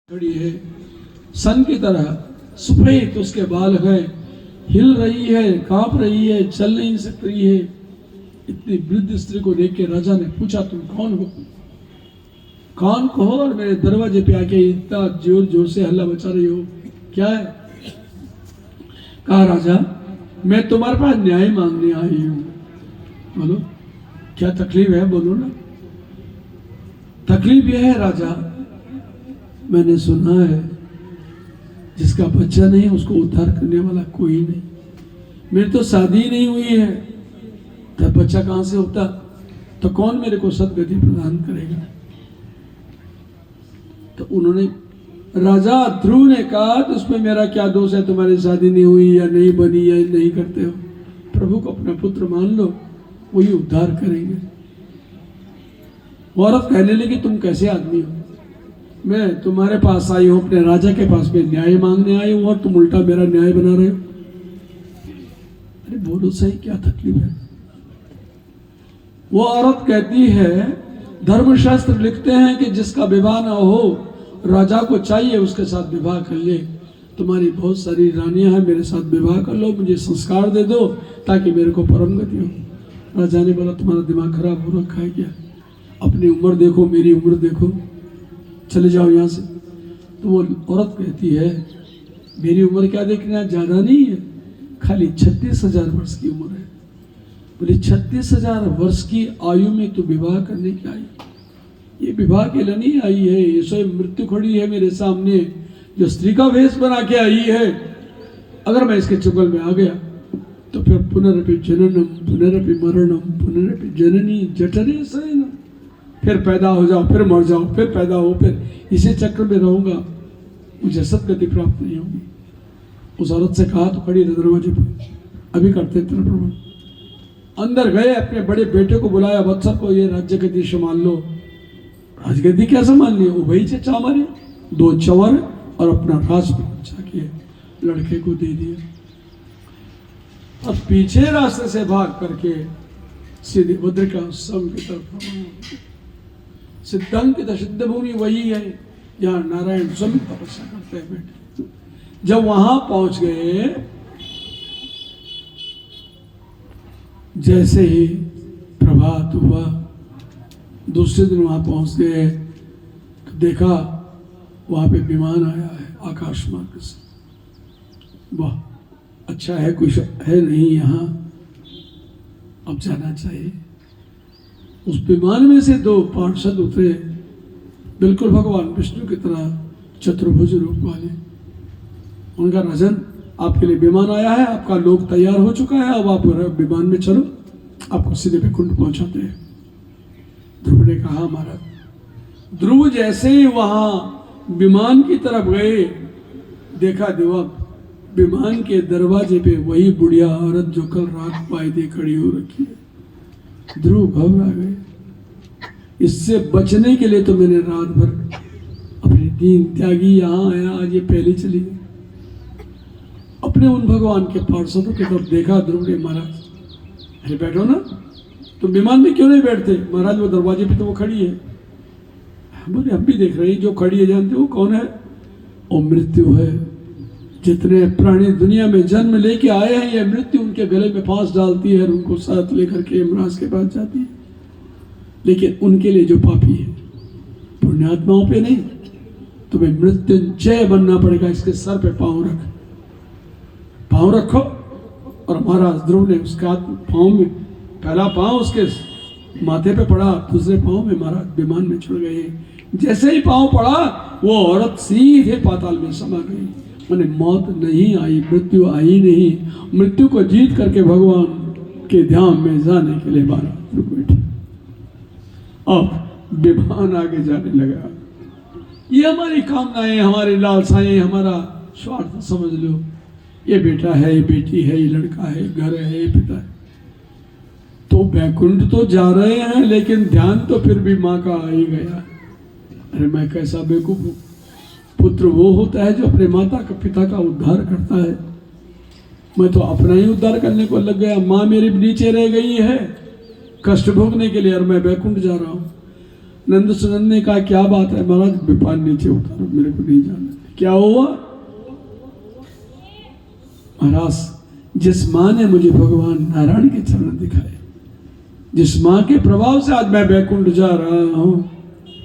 खड़ी है, सन की तरह सफेद उसके बाल हैं, हिल रही है, कांप रही है, चल नहीं सकती है। इतनी वृद्ध स्त्री को देख के राजा ने पूछा, तुम कौन हो? कौन हो और मेरे दरवाजे पे आके इतना जोर जोर से हल्ला मचा रही हो? क्या है? कहा, राजा मैं तुम्हारे पास न्याय मांगने आई हूं। बोलो क्या तकलीफ है? बोलो ना। तकलीफ यह है राजा, मैंने सुना है जिसका बच्चा नहीं उसको उद्धार करने वाला कोई नहीं। मेरी तो शादी नहीं हुई है, तब बच्चा कहां से होता? तो कौन मेरे को सदगति प्रदान करेगा? तो उन्होंने, राजा ध्रुव ने कहा, तो उसमें मेरा क्या दोष है? तुम्हारी शादी नहीं हुई या नहीं बनी या नहीं करते हो, प्रभु को अपना पुत्र मान लो, वही उद्धार करेंगे। औरत कहने लगी, तुम कैसे आदमी हो? मैं तुम्हारे पास आई हूं, अपने राजा के पास में न्याय मांगने आई हूं और तुम उल्टा मेरा न्याय बना रहे हो। अरे बोलो सही, क्या तकलीफ है? वो औरत कहती है, धर्मशास्त्र लिखते हैं कि जिसका विवाह ना हो, राजा को चाहिए उसके साथ विवाह कर ले। तुम्हारी बहुत सारी रानियां हैं, मेरे साथ विवाह कर लो, मुझे संस्कार दे दो ताकि मेरे को परम गति हो। राजा ने बोला, तुम्हारा दिमाग खराब हो रखा है क्या? अपनी उम्र देखो, मेरी उम्र देखो, चले जाओ यहाँ से। तो वो औरत कहती है, मेरी उम्र क्या देखना, ज़्यादा नहीं है, खाली 36,000 वर्ष की उम्र है। बोले 36,000 वर्ष की आयु में तू विवाह करने की आई? ये विवाह के लिए नहीं आई है, ये स्वयं मृत्यु खड़ी है मेरे सामने, जो स्त्री का वेश बना के आई है। अगर मैं इसके चुंगल में आ गया तो फिर पुनरपि जननम पुनरपि मरणम पुनरपि जननी जठरे शयनम, फिर पैदा हो जाओ, फिर मर जाओ, फिर पैदा हो, फिर इसी चक्र में रहूंगा, मुझे सदगति प्राप्त नहीं होगी। उस औरत से कहा, तो खड़ी दरवाजे पर, अभी करते तेरा प्रभु। अंदर गए, अपने बड़े बेटे को बुलाया, वत्सल को ये राज्य गद्दी संभाल लो। राजगद्दी क्या संभालनी है? वो वही से चावल है, 2 चंवर और अपना राज जाके लड़के को दे दिया। और पीछे रास्ते से भाग करके सीधे भद्रिका सम की तरफ। सिद्धांत सिद्ध भूमि वही है जहाँ नारायण स्वयं तपस्या करते हैं बेटे। जब वहां पहुंच गए, जैसे ही प्रभात हुआ, दूसरे दिन वहां पहुंच गए तो देखा वहां पे विमान आया है आकाश मार्ग से। वाह, अच्छा है, कुछ है नहीं यहाँ, अब जाना चाहिए। उस विमान में से 2 पार्षद उतरे, बिल्कुल भगवान विष्णु की तरह चतुर्भुज रूप वाले। उनका, राजन आपके लिए विमान आया है, आपका लोग तैयार हो चुका है, अब आप विमान में चलो, आपको सीधे वैकुंठ पहुंचाते हैं। ध्रुव ने कहा, महाराज। ध्रुव जैसे ही वहां विमान की तरफ गए, देखा देवा विमान के दरवाजे पे वही बुढ़िया औरत जो कल रात पायदे खड़ी हो रखी है। ध्रुव घबरा गए। इससे बचने के लिए तो मैंने रात भर अपनी दीन त्यागी यहाँ आया, आज ये पहले चली गई। अपने उन भगवान के पार्षदों की तरफ देखा ध्रुव ने, महाराज अरे बैठो ना, तो विमान में क्यों नहीं बैठते? महाराज वो दरवाजे पे तो वो खड़ी है। बोले हम भी देख रहे हैं, जो खड़ी है जानते हो कौन है? वो मृत्यु है। जितने प्राणी दुनिया में जन्म लेके आए हैं, ये मृत्यु उनके गले में फांस डालती है और उनको साथ लेकर के यमराज के पास जाती है। लेकिन उनके लिए जो पापी है, पुण्यात्माओं पे नहीं, तुम्हें मृत्युंजय बनना पड़ेगा। इसके सर पे पांव रखो। और महाराज ध्रुव ने उसका पांव में, पहला पांव उसके माथे पे पड़ा, दूसरे पांव में महाराज विमान में चढ़ गए। जैसे ही पांव पड़ा, वो औरत सीधे पाताल में समा गई। मैंने मौत नहीं आई, मृत्यु आई नहीं। मृत्यु को जीत करके भगवान के ध्यान में जाने के लिए महाराज रुक बैठे। अब विमान आगे जाने लगा। ये हमारी कामनाएं, हमारी लालसाएं, हमारा स्वार्थ समझ लो। ये बेटा है, ये बेटी है, ये लड़का है, घर है, ये पिता है, तो वैकुंठ तो जा रहे हैं, लेकिन ध्यान तो फिर भी माँ का आ ही गया। अरे मैं कैसा बेवकूफ हूँ। पुत्र वो होता है जो अपने माता का, पिता का उद्धार करता है। मैं तो अपना ही उद्धार करने को लग गया। माँ मेरी नीचे रह गई है कष्ट भोगने के लिए, और मैं वैकुंठ जा रहा हूँ। नंद सुनंद ने कहा क्या बात है महाराज, विपान नीचे उतारो, मेरे को नहीं जाना। क्या हुआ महाराज? जिस माँ ने मुझे भगवान नारायण के चरण दिखाए, जिस माँ के प्रभाव से आज मैं वैकुंठ जा रहा हूं,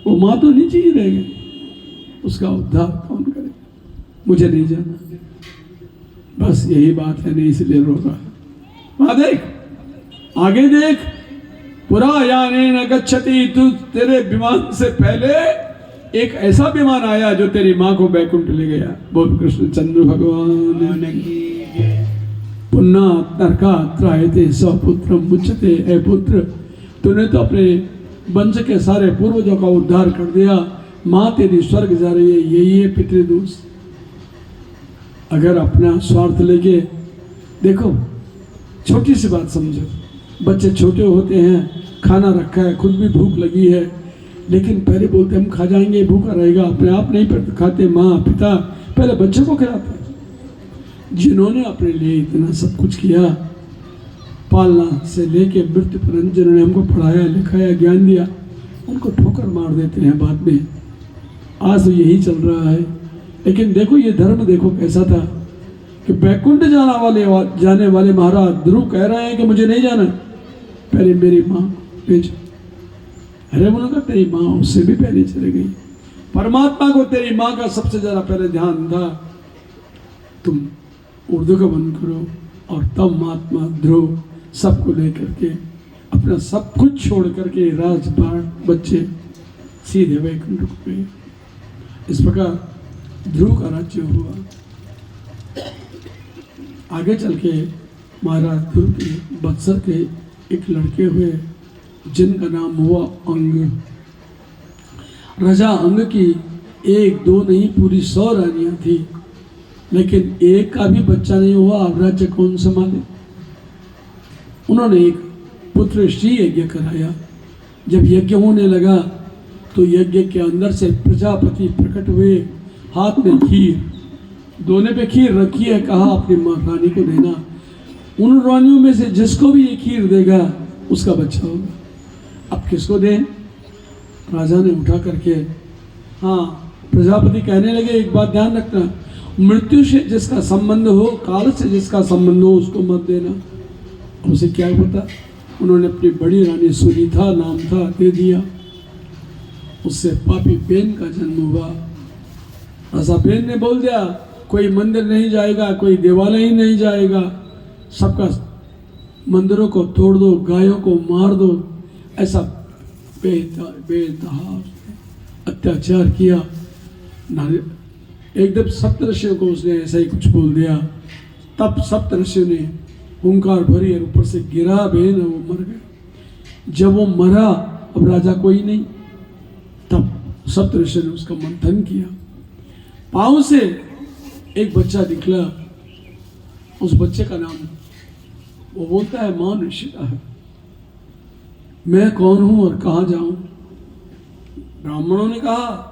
वो माँ तो नीचे ही रह गई, उसका उद्धार कौन करेगा? मुझे नहीं जाना। बस यही बात है, नहीं इसलिए रो रहा। वहां देख, आगे देख, पुरा याने न गच्छति, तू तेरे विमान से पहले एक ऐसा विमान आया जो तेरी माँ को वैकुंठ ले गया। बोल कृष्ण चंद्र भगवान की। पुन्ना तर्का त्रायते सपुत्र मुच्यते। ए पुत्र, तूने तो अपने वंश के सारे पूर्वजों का उद्धार कर दिया, माँ तेरी स्वर्ग जा रही है, यही है पितृदोष। अगर अपना स्वार्थ लेके देखो, छोटी सी बात समझो, बच्चे छोटे होते हैं, खाना रखा है, खुद भी भूख लगी है, लेकिन पहले बोलते हम खा जाएंगे, भूखा रहेगा, अपने आप नहीं खाते। माँ पिता पहले बच्चे को खिलाते हैं। जिन्होंने अपने लिए इतना सब कुछ किया, पालना से लेके मृत्यु पर्यंत, जिन्होंने हमको पढ़ाया लिखाया ज्ञान दिया, उनको ठोकर मार देते हैं बाद में। आज तो यही चल रहा है। लेकिन देखो ये धर्म देखो कैसा था कि वैकुंठ जाने वाले महाराज ध्रुव कह रहे हैं कि मुझे नहीं जाना, पहले मेरी माँ भेजो। अरे बोला तेरी माँ उससे भी पहले चली गई। परमात्मा को तेरी माँ का सबसे ज्यादा पहले ध्यान था। तुम उर्दू का बंद करो, और तब महात्मा ध्रुव सबको लेकर के अपना सब कुछ छोड़ करके राजपाट बच्चे सीधे वैकुंठ गए। इस प्रकार ध्रुव का राज्य हुआ। आगे चल के महाराज ध्रुव के बत्सर के एक लड़के हुए जिनका नाम हुआ अंग। राजा अंग की 1 2 नहीं पूरी 100 रानियां थी, लेकिन एक का भी बच्चा नहीं हुआ। अब राज्य कौन संभाले? उन्होंने एक पुत्र श्री यज्ञ कराया। जब यज्ञ होने लगा तो यज्ञ के अंदर से प्रजापति प्रकट हुए, हाथ में खीर, दोने पे खीर रखी है, कहा अपनी माँ रानी को देना। उन रानियों में से जिसको भी ये खीर देगा उसका बच्चा होगा। अब किसको दें? राजा ने उठा करके, हाँ, प्रजापति कहने लगे एक बात ध्यान रखना, मृत्यु से जिसका संबंध हो, काल से जिसका संबंध हो, उसको मत देना। उसे क्या पता? उन्होंने अपनी बड़ी रानी सुनीता नाम था दे दिया। उससे पापी बेन का जन्म हुआ। राजा बेन ने बोल दिया कोई मंदिर नहीं जाएगा, कोई देवालय ही नहीं जाएगा, सबका मंदिरों को तोड़ दो, गायों को मार दो। ऐसा बेतहा अत्याचार किया। एकदम सप्तऋषियों को उसने ऐसा ही कुछ बोल दिया। तब सप्तऋषियों ने हुंकार भरी और ऊपर से गिरा बेन, वो मर गया। जब वो मरा, अब राजा कोई नहीं, तब सप्तऋषि ने उसका मंथन किया। पांव से एक बच्चा निकला। उस बच्चे का नाम, वो बोलता है मां ऋषिता है। मैं कौन हूं और कहां जाऊं? ब्राह्मणों ने कहा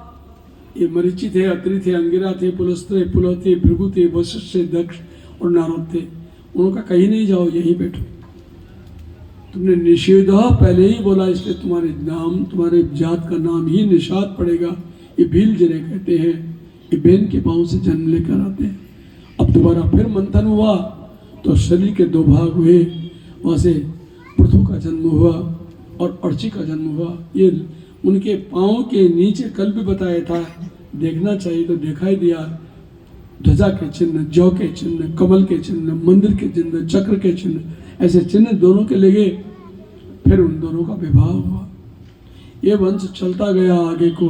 ये मरीचि थे, अत्रि थे, अंगिरा थे, पुलस्त्य, पुलह थे, भृगु थे, वशिष्ठ थे, दक्ष और नारद थे। उन्होंने कहा कहीं नहीं जाओ, यहीं बैठो। तुमने निषेध पहले ही बोला, इसलिए तुम्हारे नाम, तुम्हारे जात का नाम ही निषाद पड़ेगा। ये भील जिन्हें कहते हैं, ये बेन के पांव से जन्म लेकर आते हैं। अब दोबारा फिर मंथन हुआ तो शरीर के 2 भाग हुए। वहाँ से पृथु का जन्म हुआ और अर्ची का जन्म हुआ। ये उनके पाँव के नीचे कल भी बताया था, देखना चाहिए तो दिखाई दिया। ध्वजा के चिन्ह, जौ के चिन्ह, कमल के चिन्ह, मंदिर के चिन्ह, चक्र के चिन्ह, ऐसे चिन्ह दोनों के लगे। फिर उन दोनों का विवाह हुआ। ये वंश चलता गया आगे को।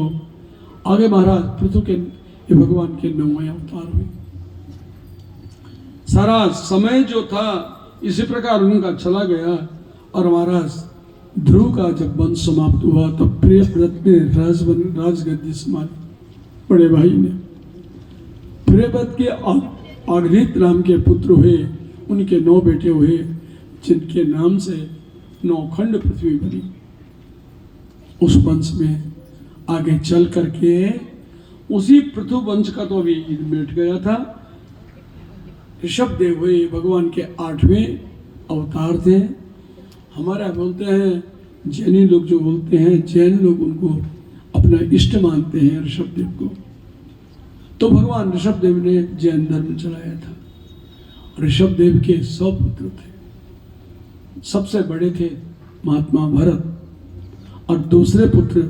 आगे महाराज पृथु के ये भगवान के 9वें अवतार हुए। सारा समय जो था इसी प्रकार उनका चला गया। और महाराज ध्रुव का जब वंश समाप्त हुआ तो प्रियव्रत ने राजगद्दी संभाली। बड़े भाई ने प्रियव्रत के आगृत नाम के पुत्र हुए। उनके 9 बेटे हुए, जिनके नाम से 9 खंड पृथ्वी बनी। उस वंश में आगे चल करके उसी पृथु वंश का तो अभी मिट गया था। ऋषभ देव हुए, भगवान के 8वें अवतार थे। हमारे बोलते हैं जैनी लोग जो बोलते हैं, जैन लोग उनको अपना इष्ट मानते हैं ऋषभदेव को। तो भगवान ऋषभदेव ने जैन धर्म चलाया था। ऋषभदेव के 100 पुत्र थे। सबसे बड़े थे महात्मा भरत और दूसरे पुत्र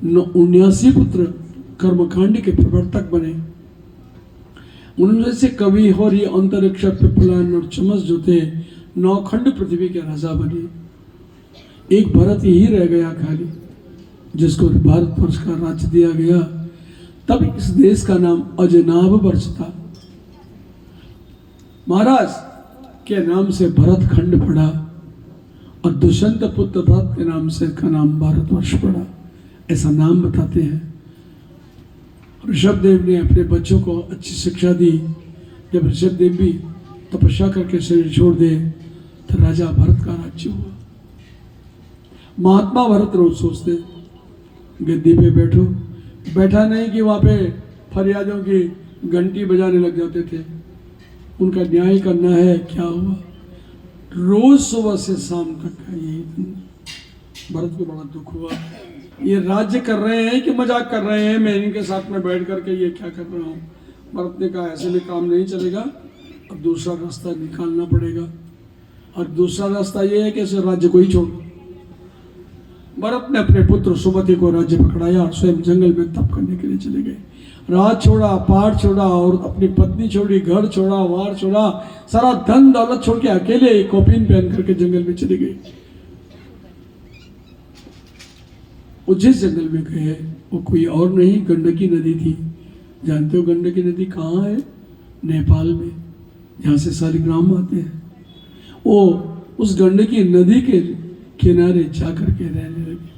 79 पुत्र कर्मकांड के प्रवर्तक बने। उनमें से कवि हरि अंतरिक्ष पिपलायन और चमस जो थे 9 खंड पृथ्वी के राजा बने। एक भरत ही रह गया खाली, जिसको भारतवर्ष का राज्य दिया गया। तब इस देश का नाम अजनाभ वर्ष था। महाराज के नाम से भरत खंड पड़ा और दुष्यंत पुत्र भरत के नाम से का नाम भारतवर्ष पड़ा, ऐसा नाम बताते हैं। ऋषभदेव ने अपने बच्चों को अच्छी शिक्षा दी। जब ऋषभदेव भी तपस्या करके शरीर छोड़ दे तो राजा भरत का राज्य हुआ। महात्मा भरत रोज सोचते गद्दी पे बैठो, बैठा नहीं कि वहाँ पे फरियादों की घंटी बजाने लग जाते थे। उनका न्याय करना है। क्या हुआ? रोज सुबह से शाम तक का यही। भरत को बड़ा दुख हुआ। ये राज्य कर रहे हैं कि मजाक कर रहे हैं, मैं इनके साथ में बैठ करके ये क्या कर रहा हूँ। भरत ने कहा ऐसे में काम नहीं चलेगा, अब दूसरा रास्ता निकालना पड़ेगा। और दूसरा रास्ता ये है कि इसे राज्य को ही छोड़ दो। भरत ने अपने पुत्र सुमति को राज्य पकड़ाया और स्वयं जंगल में तप करने के लिए चले गए। राज छोड़ा, पाठ छोड़ा और अपनी पत्नी छोड़ी, घर छोड़ा, वार छोड़ा, सारा धन दौलत छोड़ के अकेले कौपीन पहन करके जंगल में चले गए। वो जिस जंगल में गए वो कोई और नहीं, गंडकी नदी थी। जानते हो गंडकी नदी कहाँ है? नेपाल में, जहाँ से सालिग्राम आते हैं। वो उस गंडकी नदी के किनारे जा करके रहने लगे।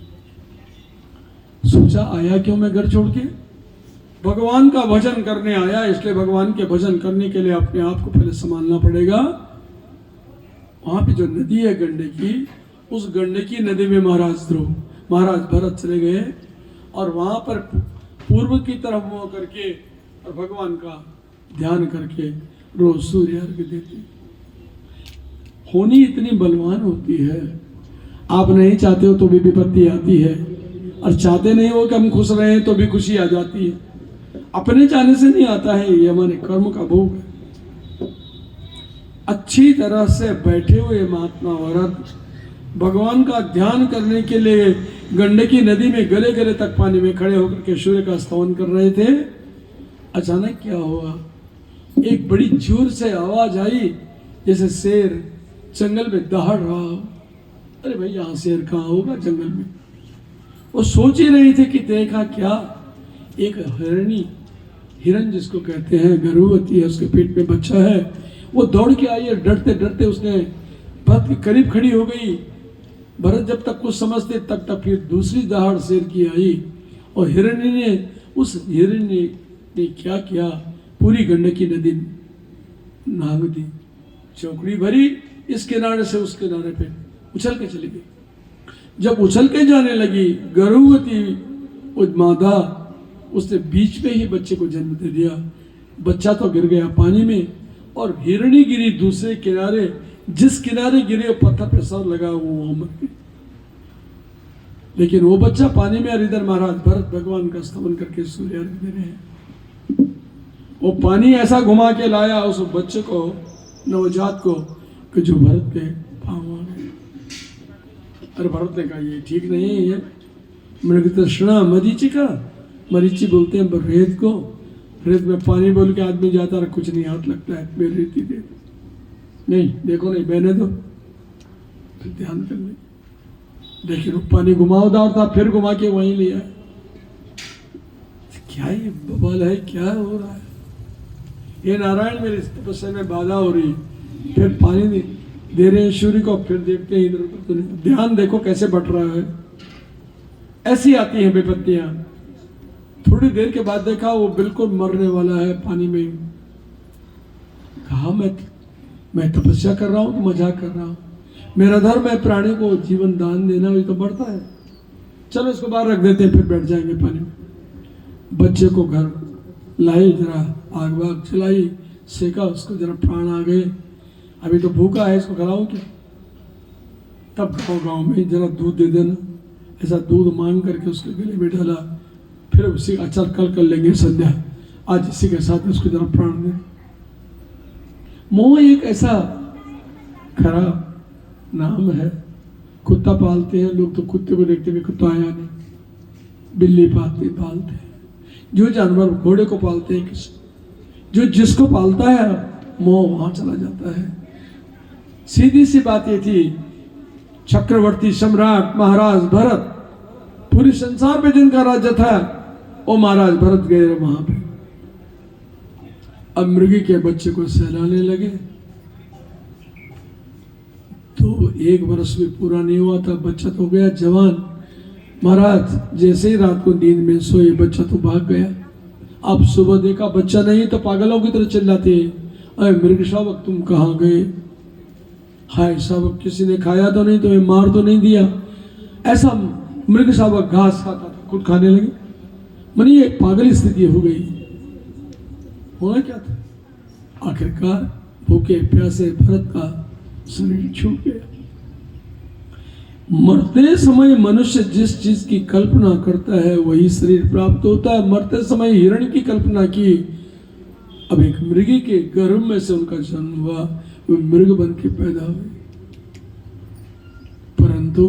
सोचा आया क्यों मैं घर छोड़ के? भगवान का भजन करने आया, इसलिए भगवान के भजन करने के लिए अपने आप को पहले संभालना पड़ेगा। वहां पे जो नदी है गंडकी, उस गंडकी नदी में महाराज भरत चले गए और वहां पर पूर्व की तरफ मुंह करके और भगवान का ध्यान करके रोज सूर्य अर्घ्य देते। होनी इतनी बलवान होती है, आप नहीं चाहते हो तो भी विपत्ति आती है, और चाहते नहीं हो कि हम खुश रहे तो भी खुशी आ जाती है। अपने चाहने से नहीं आता है, ये हमारे कर्म का भोग है। अच्छी तरह से बैठे हुए महात्मा भरत भगवान का ध्यान करने के लिए गंडकी नदी में गले गले तक पानी में खड़े होकर के सूर्य का स्तवन कर रहे थे। अचानक क्या हुआ? एक बड़ी जोर से आवाज आई, जैसे शेर जंगल में दहाड़ रहा हो। अरे भाई यहाँ शेर कहाँ होगा जंगल में? वो सोच ही रही थी कि देखा क्या, एक हिरन जिसको कहते हैं, गर्भवती है, उसके पेट में बच्चा है। वो दौड़ के आई और डरते डरते उसने भरत के करीब खड़ी हो गई। भरत जब तक कुछ समझते तब तक फिर दूसरी दहाड़ शेर की आई और हिरणी ने क्या किया, पूरी गंडकी नदी नांग दी, चौकड़ी भरी, इस किनारे से उस किनारे पे उछल के चली गई। जब उछल के जाने लगी, गर्भवती मादा, उसने बीच में ही बच्चे को जन्म दे दिया। बच्चा तो गिर गया पानी में और हिरणी गिरी दूसरे किनारे। जिस किनारे गिरे वो पत्थर पे सर लगा, वो मर गई। लेकिन वो बच्चा पानी में, और इधर महाराज भरत भगवान का स्तवन करके सूर्य अर्घ्य दे रहे हैं। वो पानी ऐसा घुमा के लाया उस बच्चे को, नवजात को, कि जो भरत के पाँव आ गए। अरे भरत ने कहा ये ठीक नहीं है। मृगतृष्णा मरीचिका, मरीचि बोलते हैं रेत को। रेत में पानी बोल के आदमी जाता है, कुछ नहीं हाथ लगता है, मेरी रेती दे दो। नहीं देखो, नहीं बहने दो, फिर ध्यान कर ले। देखिए पानी घुमावदार था, फिर घुमा के वहीं लिया। क्या ये बवाल है, क्या हो रहा है? ये नारायण मेरी तपस्या में बाधा हो रही। फिर पानी दे रहे हैं सूर्य को, फिर देखते हैं इधर उधर, ध्यान देखो कैसे बट रहा है। ऐसी आती हैं विपत्तियां। थोड़ी देर के बाद देखा वो बिल्कुल मरने वाला है पानी में। कहा मैं तपस्या कर रहा हूं तो मजाक कर रहा हूं। मेरा धर्म है प्राणी को जीवन दान देना, वही तो बढ़ता है। चलो इसको बाहर रख देते हैं, फिर बैठ जाएंगे पानी में। बच्चे को घर लाई, जरा आग वाग चलाई, सेका उसको, जरा प्राण आ गए। अभी तो भूखा है, इसको खिलाऊं क्या? तब गाँव में जरा दूध दे देना, ऐसा दूध मांग करके उसके गले में डाला। फिर उसी अच्छा कल कर लेंगे संध्या, आज इसी के साथ उसको जरा प्राण दे। मोह एक ऐसा खराब नाम है। कुत्ता पालते हैं लोग, तो कुत्ते को देखते हुए कुत्ता आया नहीं, बिल्ली पालते हैं, जो जानवर घोड़े को पालते हैं, जो जिसको पालता है मोह वहां चला जाता है। सीधी सी बात ये थी, चक्रवर्ती सम्राट महाराज भरत, पूरे संसार पे जिनका राज्य था वो महाराज भरत गए वहां पे। अब मृगी के बच्चे को सहलाने लगे तो 1 वर्ष भी पूरा नहीं हुआ था, बच्चा तो गया जवान। महाराज जैसे ही रात को नींद में सोए, बच्चा तो भाग गया। अब सुबह देखा बच्चा नहीं तो पागलों की तरह चिल्लाते, अरे मृग शावक तुम कहाँ गए? हाय शावक, किसी ने खाया तो नहीं, तुम्हें मार तो नहीं दिया? ऐसा मृग शावक घास खाता था, खुद खाने लगे। मनी एक पागल स्थिति हो गई। होना क्या था? आखिरकार भूखे प्यासे भरत का शरीर छूट गया। मरते समय मनुष्य जिस चीज की कल्पना करता है वही शरीर प्राप्त होता है। मरते समय हिरण की कल्पना की, अब एक मृगी के गर्भ में से उनका जन्म हुआ, वो मृग बन के पैदा हुए। परंतु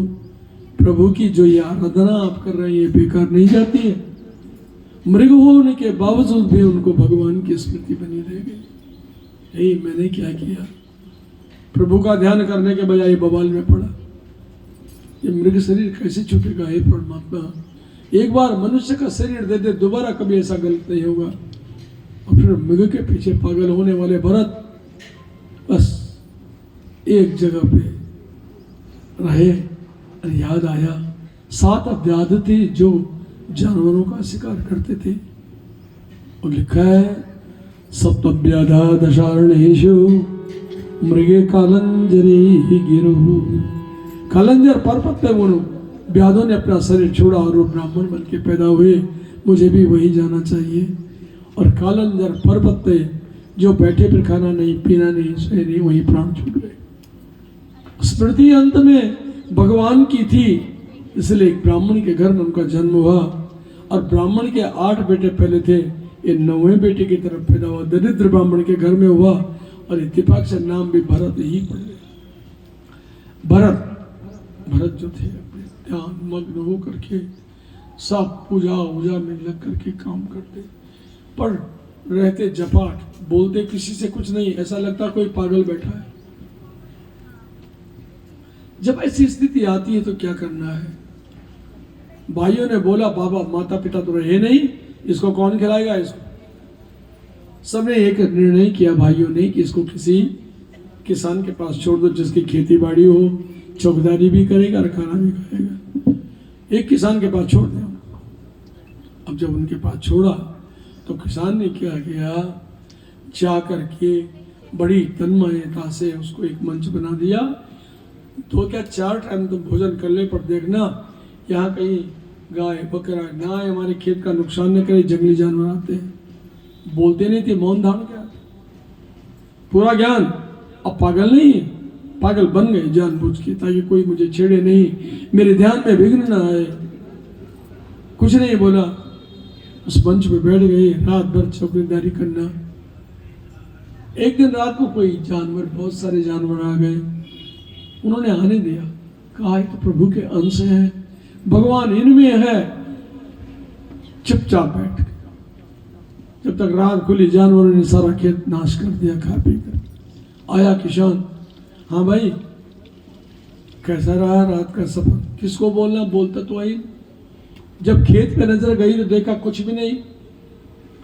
प्रभु की जो ये आराधना आप कर रहे हैं ये बेकार नहीं जाती है। मृग होने के बावजूद भी उनको भगवान की स्मृति बनी रह गई। यही मैंने क्या किया, प्रभु का ध्यान करने के बजाय बवाल में पड़ा। ये मृग शरीर कैसे छूटेगा? हे परमात्मा, एक बार मनुष्य का शरीर दे दे, दोबारा कभी ऐसा गलत नहीं होगा। और फिर मृग के पीछे पागल होने वाले भरत बस एक जगह पे रहे। और याद आया 7 अव्याध थे जो जानवरों का शिकार करते थे। और लिखा है सप्तव्याधा दशारणेषु मृगे कालंजरी गिरहु। कालंजर परपत्ते बोलो, व्याधों ने अपना शरीर छोड़ा और वो ब्राह्मण बन के पैदा हुए। मुझे भी वही जाना चाहिए। और कालंजर परपत्ते जो बैठे फिर खाना नहीं पीना नहीं सोए नहीं, वही प्राण छूट गए। स्मृति अंत में भगवान की थी, इसलिए एक ब्राह्मण के घर में उनका जन्म हुआ। और ब्राह्मण के 8 बेटे पहले थे, ये 9वें बेटे की तरफ पैदा हुआ, दरिद्र ब्राह्मण के घर में हुआ। और इत्तेफाक से नाम भी भरत ही पड़ गया। भरत जो थे अपने ध्यान मग्न हो करके सब पूजा वूजा में लग करके काम करते, पर रहते जपाट, बोलते किसी से कुछ नहीं, ऐसा लगता कोई पागल बैठा है। जब ऐसी स्थिति आती है तो क्या करना है? भाइयों ने बोला बाबा माता पिता तो रहे नहीं, इसको कौन खिलाएगा? इसको सबने एक निर्णय किया भाइयों ने कि इसको किसी किसान के पास छोड़ दो, जिसकी खेती बाड़ी हो, चौकीदारी भी करेगा और खाना भी खाएगा। एक किसान के पास छोड़ दिया। अब जब उनके पास छोड़ा तो किसान ने क्या किया, जा करके बड़ी तन्मयता से उसको एक मंच बना दिया। तो क्या 4 टाइम तुम भोजन कर ले, पर देखना यहाँ कहीं गाय बकरा ना है, हमारे खेत का नुकसान न करे, जंगली जानवर आते हैं। बोलते नहीं थे, मौन धारण क्या, पूरा ज्ञान। अब पागल नहीं, पागल बन गए जानबूझ के, ताकि कोई मुझे छेड़े नहीं, मेरे ध्यान में विघ्न ना आए। कुछ नहीं बोला, उस मंच पे बैठ गए, रात भर चौकीदारी करना। एक दिन रात को कोई जानवर, बहुत सारे जानवर आ गए, उन्होंने आने दिया। कहा तो प्रभु के अंश हैं, भगवान इनमें है। चुपचाप बैठ गए। जब तक रात खुली जानवरों ने सारा खेत नाश कर दिया खा पी कर। आया किसान, हाँ भाई कैसा रहा रात का सफर? किसको बोलना, बोलता तो आई। जब खेत पे नजर गई तो देखा कुछ भी नहीं,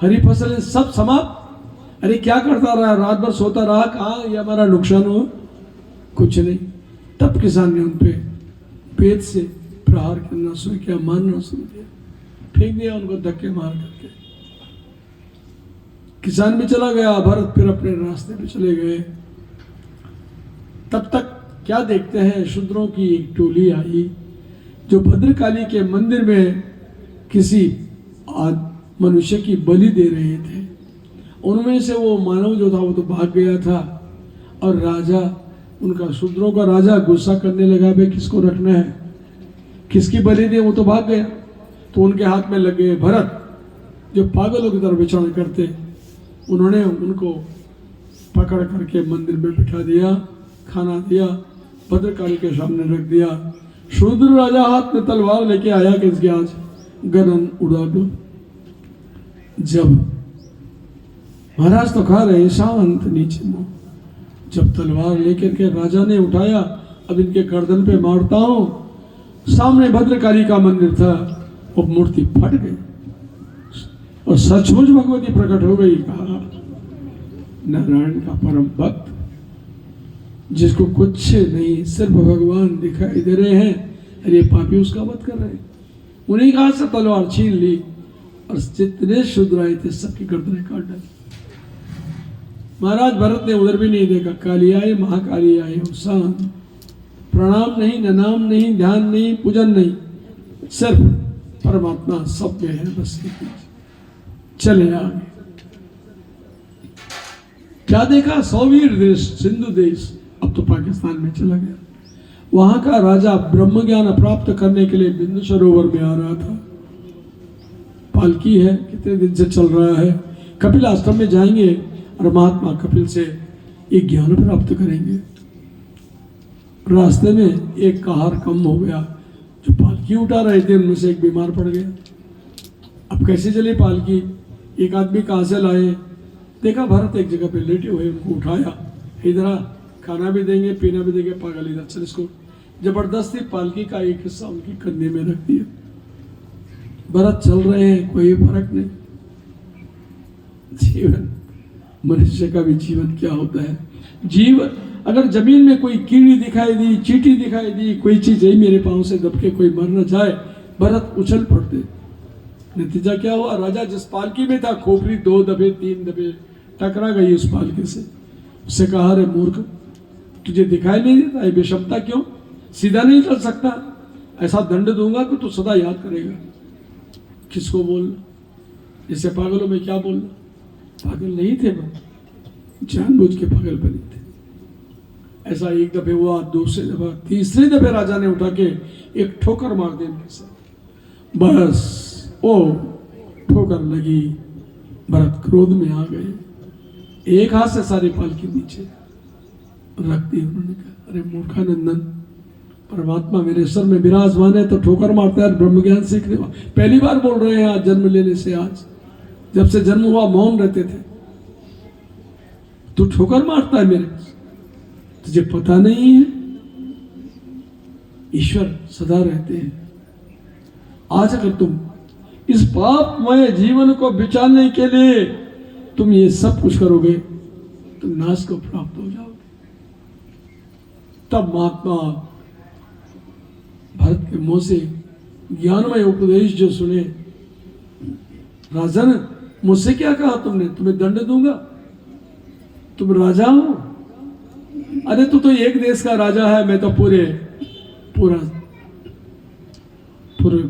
हरी फसलें सब समाप्त। अरे क्या करता रहा, रात भर सोता रहा, कहाँ ये हमारा नुकसान हो? कुछ नहीं। तब किसान ने उन पे पेट से प्रहार करना शुरू किया, मारना शुरू किया, फेंक दिया उनको धक्के मार करके। किसान भी चला गया, भरत फिर अपने रास्ते पे चले गए। तब तक क्या देखते हैं, शूद्रों की एक टोली आई जो भद्रकाली के मंदिर में किसी मनुष्य की बलि दे रहे थे। उनमें से वो मानव जो था वो तो भाग गया था। और राजा उनका शूद्रों का राजा गुस्सा करने लगा, भाई किसको रखना है, किसकी बलि दे, वो तो भाग गया। तो उनके हाथ में लग गए भरत, जो पागलों की तरह विचरण करते। उन्होंने उनको पकड़ करके मंदिर में बिठा दिया, खाना दिया, भद्रकाली के सामने रख दिया। शूद्र राजा हाथ में तलवार लेके आया कि इसके आज गर्दन उड़ा दो। जब महाराज तो खा रहे शांत नीचे मुंह, जब तलवार लेकर के राजा ने उठाया, अब इनके गर्दन पे मारता हूं। सामने भद्रकाली का मंदिर था, वो मूर्ति फट गई और सचमुच भगवती प्रकट हो गई। कहा नारायण का परम भक्त, जिसको कुछ नहीं, सिर्फ भगवान दिखाई दे रहे हैं, अरे पापी उसका वध कर रहे हैं। उन्हीं का हाथ से तलवार छीन ली और जितने शूद्र आए थे सबकी गर्दनें काट डाली। महाराज भरत ने उधर भी नहीं देखा, काली आए महाकाली आए, शांत, प्रणाम नहीं, न नाम नहीं, ध्यान नहीं, पूजन नहीं, सिर्फ परमात्मा सब में है, बस चले आगे। क्या देखा, सौवीर देश, सिंधु देश, अब तो पाकिस्तान में चला गया। वहां का राजा ब्रह्म ज्ञान प्राप्त करने के लिए बिंदु सरोवर में आ रहा था। पालकी है, कितने दिन से चल रहा है। कपिल आश्रम में जाएंगे और महात्मा कपिल से एक ज्ञान प्राप्त करेंगे। रास्ते में एक का हार कम हो गया, जो पालकी उठा रहे थे उनमें से एक बीमार पड़ गया। अब कैसे चली पालकी, एक आदमी कहाँ से लाए, देखा भरत एक जगह पे लेटे हुए, उनको उठाया, इधर खाना भी देंगे पीना भी देंगे, पागल इधर चल। इसको जबरदस्ती पालकी का एक हिस्सा उनकी कंधे में रख दिया। भरत चल रहे हैं, कोई फर्क नहीं। जीवन, मनुष्य का भी जीवन क्या होता है। जीवन, अगर जमीन में कोई कीड़ी दिखाई दी, चींटी दिखाई दी, कोई चीज है मेरे पांव से दबके कोई मर न जाए, भरत उछल पड़ते। नतीजा क्या हुआ, राजा जिस पालकी में था, खोपड़ी 2 दबे 3 दबे, टकरा गई उस पालकी से। उससे कहा, रे मूर्ख, तुझे दिखाई नहीं देता, ये बेशर्मता क्यों, सीधा नहीं चल सकता, ऐसा दंड दूंगा कि तू सदा याद करेगा। किसको बोलना, जैसे पागलों में क्या बोलना, पागल नहीं थे वो, जानबूझ के पागल बने थे। ऐसा एक दफे हुआ, दूसरे दफा, तीसरे दफे राजा ने उठा के एक ठोकर मार दी इनके साथ। बस ओ ठोकर लगी, भरत क्रोध में आ गए, एक हाथ से सारी पालकी नीचे रख दी। उन्होंने कहा, अरे मूर्खानंदन, परमात्मा मेरे सर में विराजमान है तो ठोकर मारता है, ब्रह्म ज्ञान सीखने वाला। पहली बार बोल रहे हैं आज, जन्म लेने से आज, जब से जन्म हुआ मौन रहते थे, तू ठोकर मारता है मेरे, तुझे पता नहीं है ईश्वर सदा रहते हैं। आज अगर तुम इस पापमय जीवन को बचाने के लिए तुम ये सब कुछ करोगे तो नाश को प्राप्त हो जाओगे। तब महात्मा भरत के मुंह से ज्ञानमय उपदेश जो सुने, राजन मुझसे क्या कहा तुमने, तुम्हें दंड दूंगा, तुम राजा हो, अरे तू तो एक देश का राजा है, मैं तो पूरे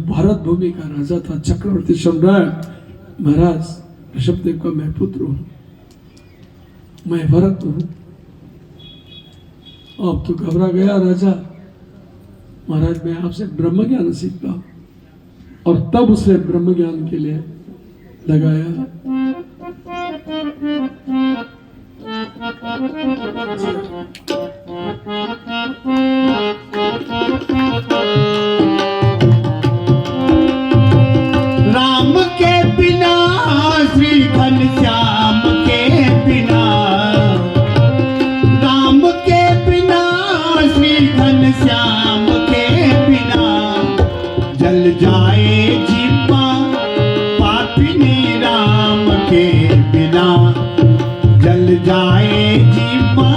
भारत भूमि का राजा था, चक्रवर्ती सम्राट। महाराज ऋषभदेव का मैं पुत्र हूं, मैं भरत हूं। अब तो घबरा गया राजा, महाराज मैं आपसे ब्रह्म ज्ञान सीखता हूं, और तब उसे ब्रह्म ज्ञान के लिए लगाया। राम के बिना श्री घनश्याम के बिना, राम के बिना श्री घनश्याम के बिना, जल जाए जीवा पापिनी राम के बिना, जल जाए जीवा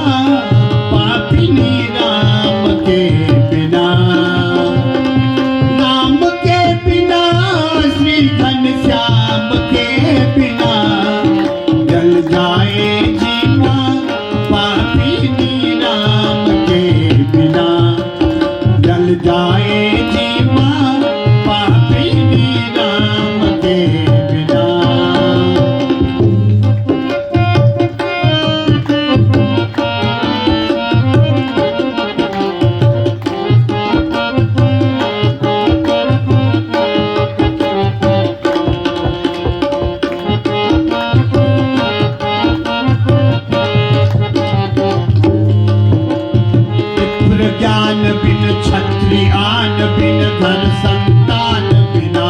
घर संतान बिना,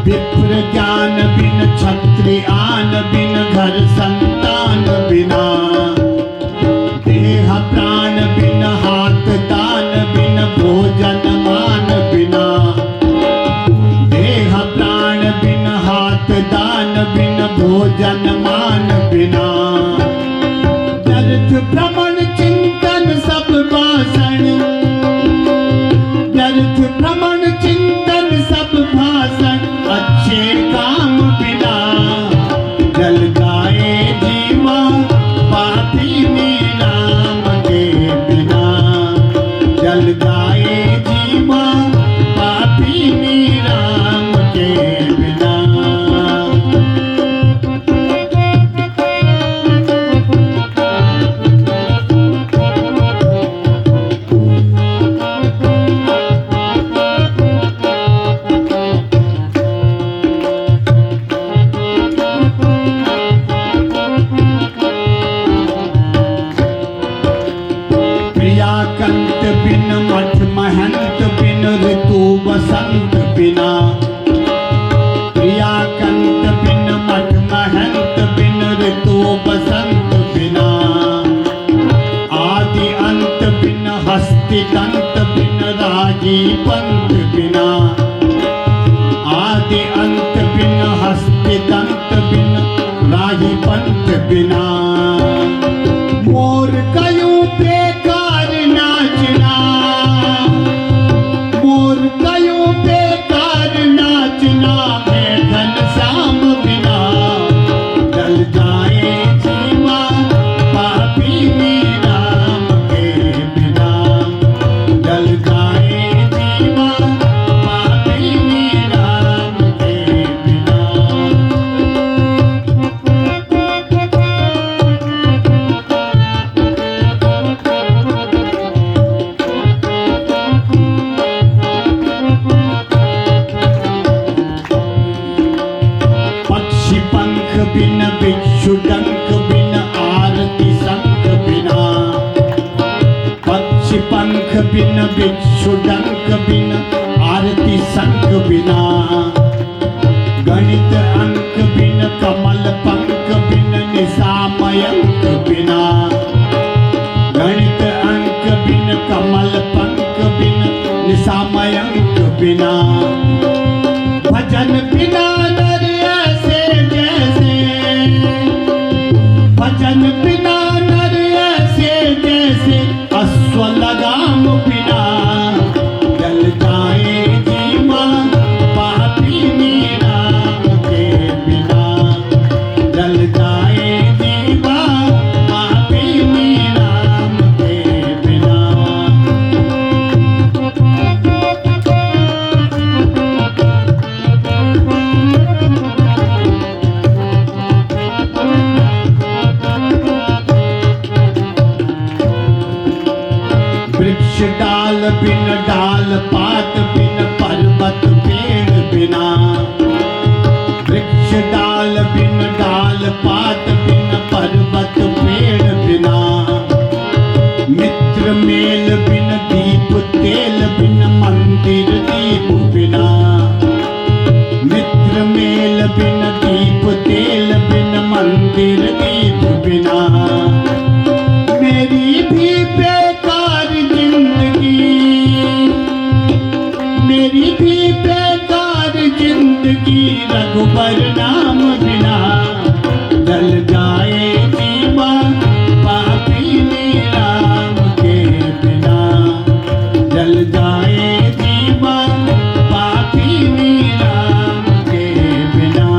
विप्र ज्ञान बिन क्षत्रिय आन बिन घर संतान बिना, देह प्राण बिन हाथ दान बिन भोजन मान बिना, देह प्राण बिन हाथ दान बिन भोजन मान बिना, व्यर्थ भ्रमण चिंतन सब भाषण, व्यर्थ भ्रमण चिंतन सब भाषण अच्छे काम बिना, जल गाए जीवा पापी नाम के बिना, जल गाए जीवा पापी राम के बिना। प्रियाकंत बिन मठ महंत बिन ऋतु बसंत बिना, प्रियाकंत बिन मठ महंत बिन ऋतु बसंत बिना, आदि अंत बिन हस्ति दंत बिन रागी पंत बिना, आदि अंत बिन हस्ति दंत बिन रागी पंत बिना, मोर कयूं बेकार नाचना, मोर कयूं बेकार नाचना, मैं घन श्याम बिना, जल जाए जीवा पापी राम के बिना, जल जाए जीवा पापी राम के बिना। पक्षी पंख बिन भिक्षु डंक बिन आरती संख बिना, पक्षी पंख बिन भिक्षु डंक बिन आरती संख बिना, गणित अंक बिन कमल पंख बिन निशामयंक बिना, गणित अंक बिन कमल पंख बिन निशामयंक बिना, भजन बिना नर ऐसे जैसे, भजन बिना नर ऐसे जैसे, अश्व लगाम बिना, जल जाए जीवा पापी राम के बिना, जल जाए जीवा पापी राम के बिना। वृक्ष डाल बिन डाल पात बिन पर्वत पेड़ बिना, वृक्ष डाल बिन डाल पात बिन पर्वत पेड़ बिना, मित्र मेल बिन दीप तेल बिन मंदिर दीप बिना, मित्र मेल बिन दीप तेल बिन मंदिर दीप बिना, मेरी भी बेकार जिंदगी, मेरी भी बेकार जिंदगी, रघुबर नाम बिना, जल जाए जीवा पापी राम के बिना, जल जाए जीवा पापी राम के बिना।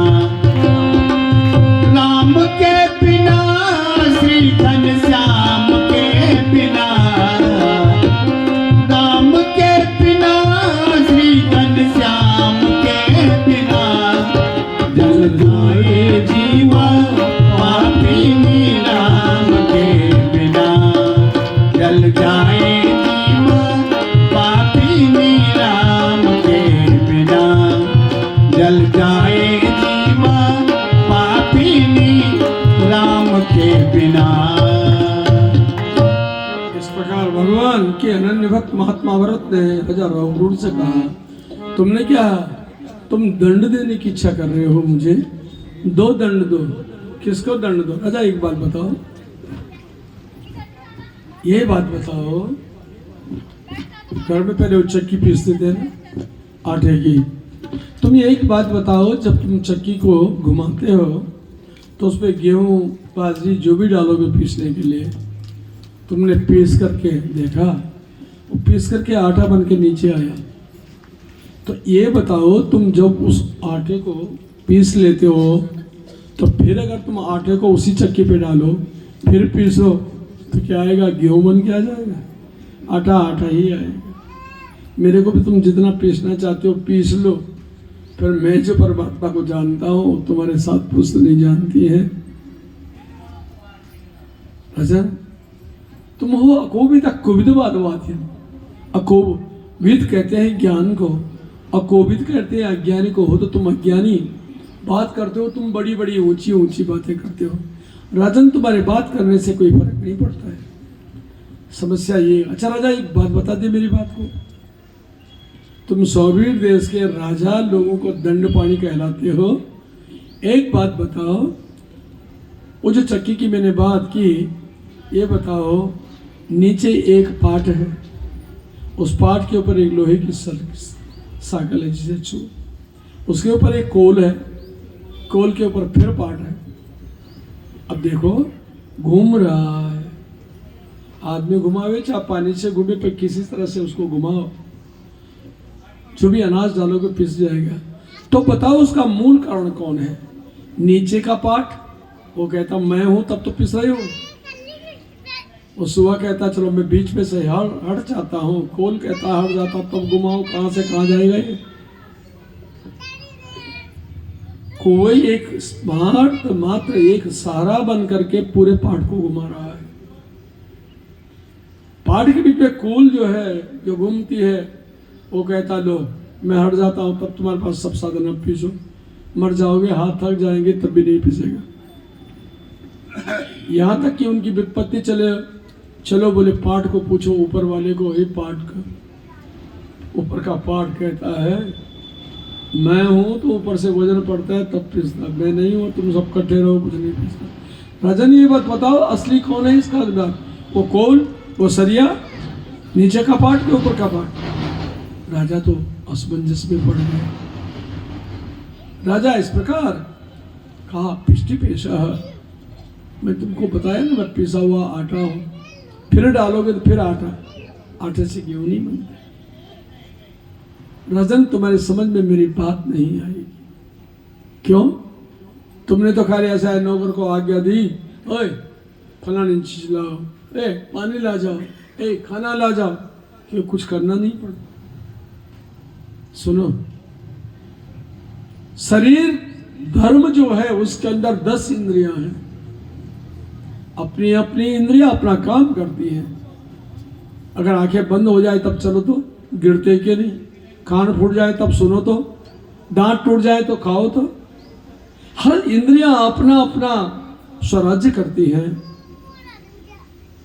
अनन्य भक्त महात्मा भरत ने राजा रघुरूर से कहा, तुमने क्या, तुम दंड देने की इच्छा कर रहे हो मुझे? दो दंड दो। किसको दंड दो? राजा एक बात बताओ, ये बात बताओ, घर में पहले वो चक्की पीसते थे ना आटे की, तुम ये एक बात बताओ, जब तुम चक्की को घुमाते हो तो उस पर गेहूँ बाजरी जो भी डालोगे पीसने के लिए, तुमने पीस करके देखा, वो पीस करके आटा बन के नीचे आया। तो ये बताओ, तुम जब उस आटे को पीस लेते हो तो फिर अगर तुम आटे को उसी चक्की पे डालो फिर पीसो तो क्या आएगा? गेहूँ बन के आ जाएगा, आटा आटा ही आएगा। मेरे को भी तुम जितना पीसना चाहते हो पीस लो, फिर मैं जो परमात्मा को जानता हूँ तुम्हारे साथ पुस्त नहीं जानती है। राजन, तुम हो अकोविद अकोविदवादवादी। अकोविद कहते हैं ज्ञान को, अकोविद कहते हैं अज्ञानी को। हो तो तुम अज्ञानी, बात करते हो तुम बड़ी बड़ी ऊंची ऊंची बातें करते हो। राजन, तुम्हारे बात करने से कोई फर्क नहीं पड़ता है। समस्या ये। अच्छा राजा, एक बात बता दे मेरी बात को, तुम सौवीर देश के राजा, लोगों को दंड पानी कहलाते हो। एक बात बताओ, वो जो चक्की की मैंने बात की, ये बताओ, नीचे एक पाट है, उस पाट के ऊपर एक लोहे की साकल है जिसे छू, उसके ऊपर एक कोल है, कोल के ऊपर फिर पाट है। अब देखो घूम रहा है, आदमी घुमावे चाहे पानी से घूमे, पर किसी तरह से उसको घुमाओ, जो भी अनाज डालोगे पिस जाएगा। तो बताओ उसका मूल कारण कौन है? नीचे का पार्ट, वो कहता मैं हूं तब तो पिस रही हूं। वो सुबह कहता चलो मैं बीच में से हट जाता हूं, कोल कहता हट जाता, तब घुमाओ, कहां से कहां जाएगा ये? कोई एक स्मार्ट मात्र एक सहारा बन करके पूरे पार्ट को घुमा रहा है। पार्ट के बीच में कोल जो है, जो घूमती है, वो कहता लो मैं हट जाता हूं, तब तुम्हारे पास सब साधन, अब पीसो, मर जाओगे, हाथ थक जाएंगे, तब भी नहीं पीसेगा। यहां तक कि उनकी विपत्ति चलो बोले पाठ को पूछो ऊपर वाले को, हे पाठ का, ऊपर का पाठ कहता है मैं हूं तो ऊपर से वजन पड़ता है तब पीसता, मैं नहीं हूं, तुम सब कट्ठे रहो, कुछ नहीं पीसता। राजन, ये बात बताओ असली कौन है इसका हकदार? वो कोल, वो सरिया, नीचे का पाठ के ऊपर का पाठ? राजा तो असमंजस में पड़ गया। राजा इस प्रकार कहा, पिष्टि पेशा, मैं तुमको बताया ना मैं पिसा हुआ आटा हूं, फिर डालोगे तो फिर आटा, आटे से गेहूं नहीं बनता। राजन, तुम्हारी समझ में मेरी बात नहीं आई। क्यों? तुमने तो खाली ऐसा है नौकर को आज्ञा दी, ओए फलानी चीज लाओ, ए पानी ला जाओ, ए खाना ला जाओ, क्यों कुछ करना नहीं पड़ता? सुनो, शरीर धर्म जो है उसके अंदर 10 इंद्रियां हैं, अपनी अपनी इंद्रियां अपना काम करती हैं। अगर आंखें बंद हो जाए तब चलो तो गिरते के नहीं, कान फूट जाए तब सुनो तो, दांत टूट जाए तो खाओ तो, हर इंद्रियां अपना अपना स्वराज्य करती हैं।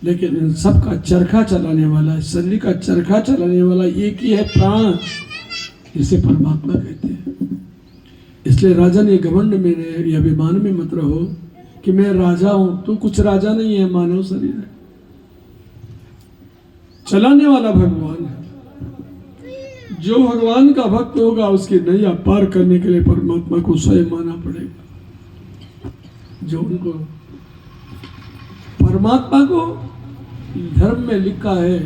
लेकिन इन सब का चरखा चलाने वाला, शरीर का चरखा चलाने वाला एक ही है, प्राण, इसे परमात्मा कहते हैं। इसलिए राजन, ये घमंड में या अभिमान में मत रहो कि मैं राजा हूं। तू कुछ राजा नहीं है, मानव शरीर है, चलाने वाला भगवान है। जो भगवान का भक्त होगा उसकी नैया पार करने के लिए परमात्मा को स्वयं माना पड़ेगा। जो उनको परमात्मा को धर्म में लिखा है,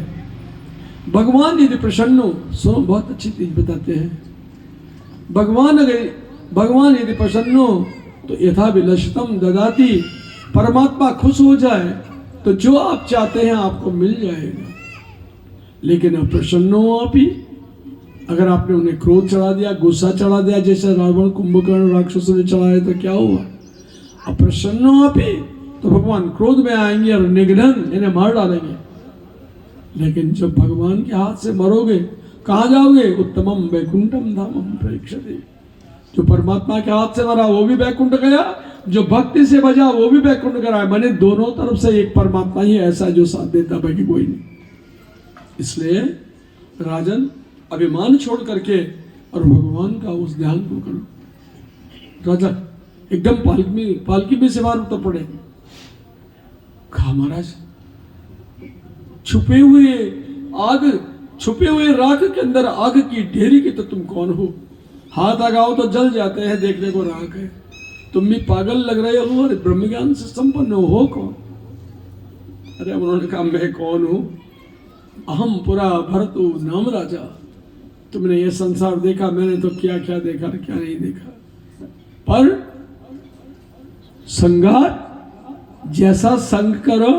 भगवान यदि प्रसन्न हो, सुनो बहुत अच्छी चीज बताते हैं, भगवान यदि प्रसन्न हो तो यथाभिलषितम ददाति, परमात्मा खुश हो जाए तो जो आप चाहते हैं आपको मिल जाएगा। लेकिन अप्रसन्न हो आप ही, अगर आपने उन्हें क्रोध चढ़ा दिया, गुस्सा चढ़ा दिया, जैसे रावण कुंभकर्ण राक्षसों ने चढ़ाया तो क्या हुआ? अप्रसन्न हो आप ही तो भगवान क्रोध में आएंगे और निघ्नन, इन्हें मार डालेंगे। लेकिन जब भगवान के हाथ से मरोगे कहाँ जाओगे? उत्तमम वैकुंठम धामम प्रेक्षते। जो परमात्मा के हाथ से मरा वो भी वैकुंठ गया, जो भक्ति से बजा वो भी वैकुंठ गया। मैंने दोनों तरफ से एक परमात्मा ही ऐसा जो साथ देता, बाकी कोई नहीं। इसलिए राजन अभिमान छोड़ करके और भगवान का उस ध्यान को करो। राजा एकदम पालकी में से बाहर उतर पड़े। कहा महाराज छुपे हुए राख के अंदर आग की ढेरी के तो तुम कौन हो? हाथ लगाओ तो जल जाते हैं, देखने को राख है। तुम भी पागल लग रहे हो और ब्रह्म ज्ञान से संपन्न हो कौन? अरे उन्होंने कहा मैं कौन हूं? अहम पुरा भरतु नाम राजा। तुमने ये संसार देखा, मैंने तो क्या क्या देखा और क्या नहीं देखा। पर संगात जैसा संग करो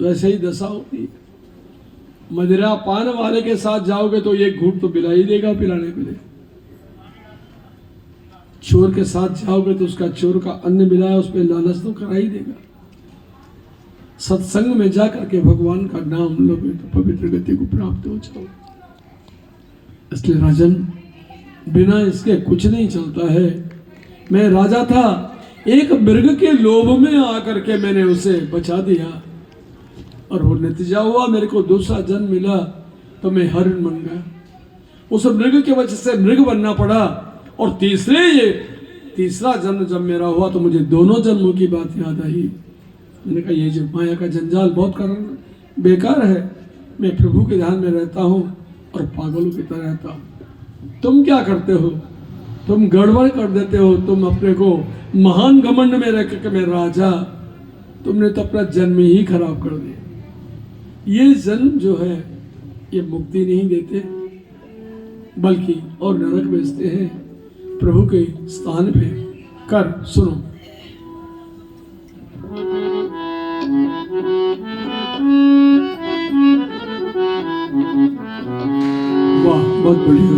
वैसे ही दशा होती है। मदिरा पान वाले के साथ जाओगे तो एक घूंट तो पिला ही देगा पिलाने के लिए। चोर के साथ जाओगे तो उसका चोर का अन्न मिलाया उस पर लालच तो करा ही देगा। सत्संग में जाकर के भगवान का नाम लोगे तो पवित्र गति को प्राप्त हो जाओ। इसलिए राजन बिना इसके कुछ नहीं चलता है। मैं राजा था, एक मृग के लोभ में आकर के मैंने उसे बचा दिया और वो नतीजा हुआ मेरे को दूसरा जन्म मिला तो मैं हरिण बन गया। उस मृग की वजह से मृग बनना पड़ा और तीसरा जन्म जब मेरा हुआ तो मुझे दोनों जन्मों की बात याद आई। मैंने कहा ये जो माया का जंजाल बहुत करना बेकार है। मैं प्रभु के ध्यान में रहता हूँ और पागलों की तरह रहता हूँ। तुम क्या करते हो? तुम गड़बड़ कर देते हो। तुम अपने को महान घमंड में रख के मैं राजा, तुमने तो अपना जन्म ही खराब कर दिया। ये जन्म जो है ये मुक्ति नहीं देते बल्कि और नरक भेजते हैं। प्रभु के स्थान पे कर सुनो। वाह बहुत बढ़िया।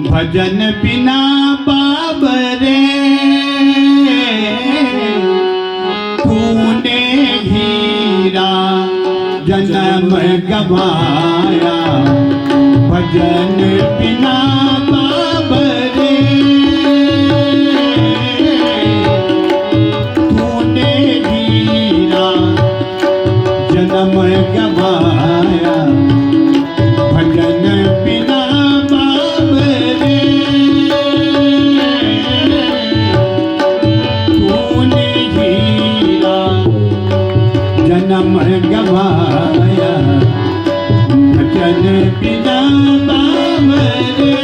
भजन बिना बाबरे तूने हीरा जन्म गवाया। भजन बिना बाबरे तूने हीरा जन्म गवाया। भजन बिना बाबरे तूने हीरा जन्म गवाया। भजन बिना बाबरे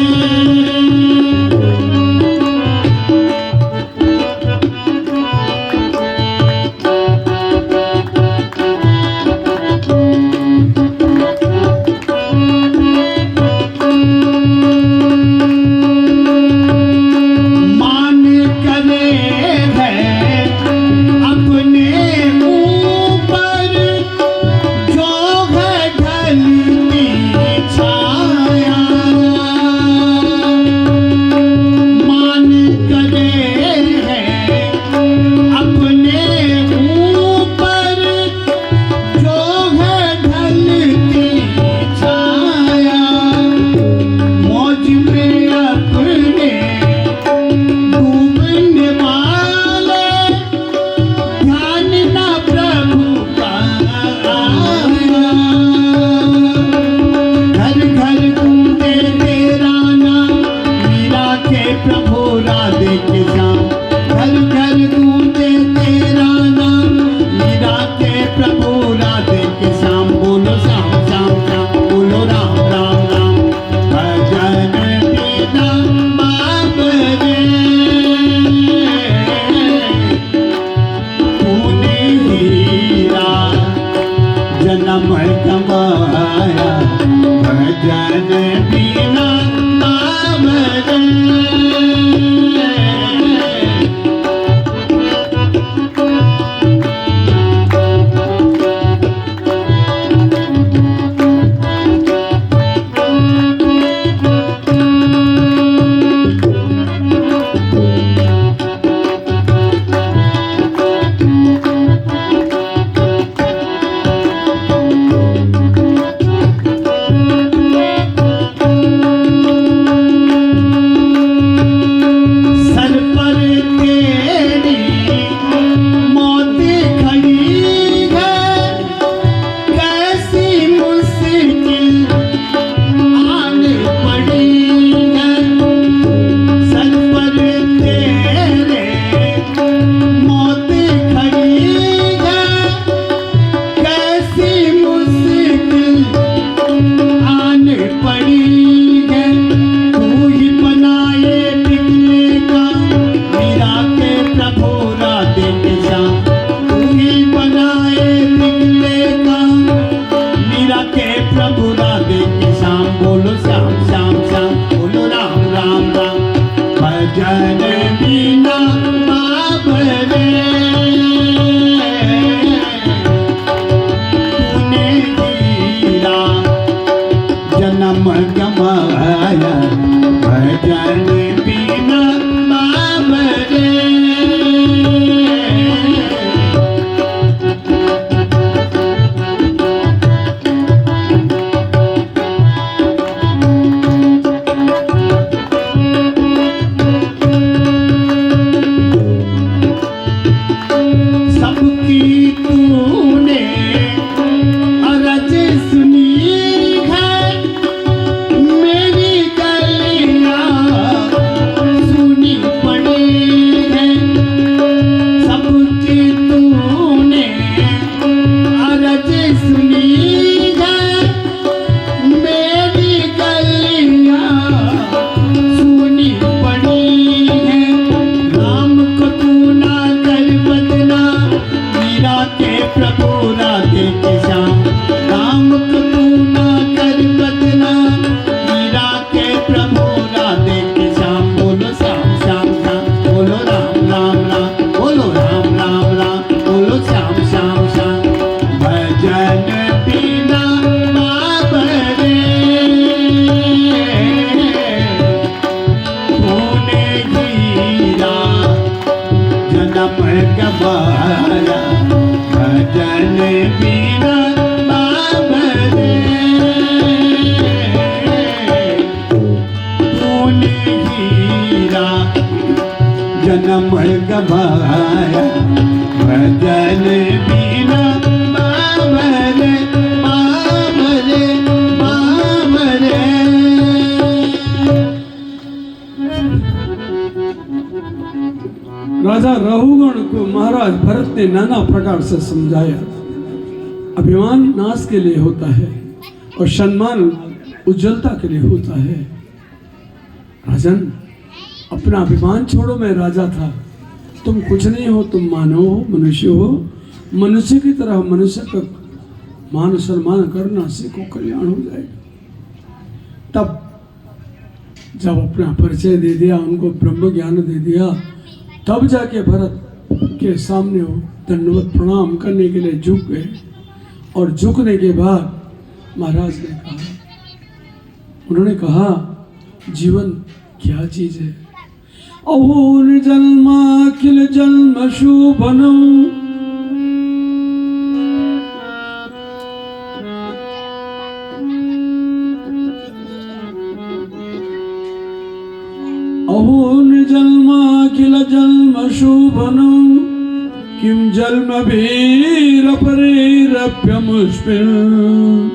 गवाया भजन बिना बाबरे तूने हीरा जन्म गवाया भजन बिना बाबरे बाबरे बाबरे। राजा रहुगण को महाराज भरत ने नाना प्रकार से समझाया। अभिमान नाश के लिए होता है और सम्मान उज्जवलता के लिए होता है। राजन, अपना अभिमान छोड़ो, मैं राजा था, तुम कुछ नहीं हो, तुम मानव हो, मनुष्य हो। मनुष्य की तरह मनुष्य का मान सम्मान करना सीखो, कल्याण हो जाएगा। तब जब अपना परिचय दे दिया, उनको ब्रह्म ज्ञान दे दिया, तब जाके भरत के सामने वो दंडवत प्रणाम करने के लिए झुक गए। और झुकने के बाद महाराज ने कहा, उन्होंने कहा, जीवन क्या चीज है? अहो निर्जन्मा किल जन्म शुभनम, अहो निर्जन्मा किल जन्म शुभनम, किम जन्म भीरपरेरप्यमुष्मिन्,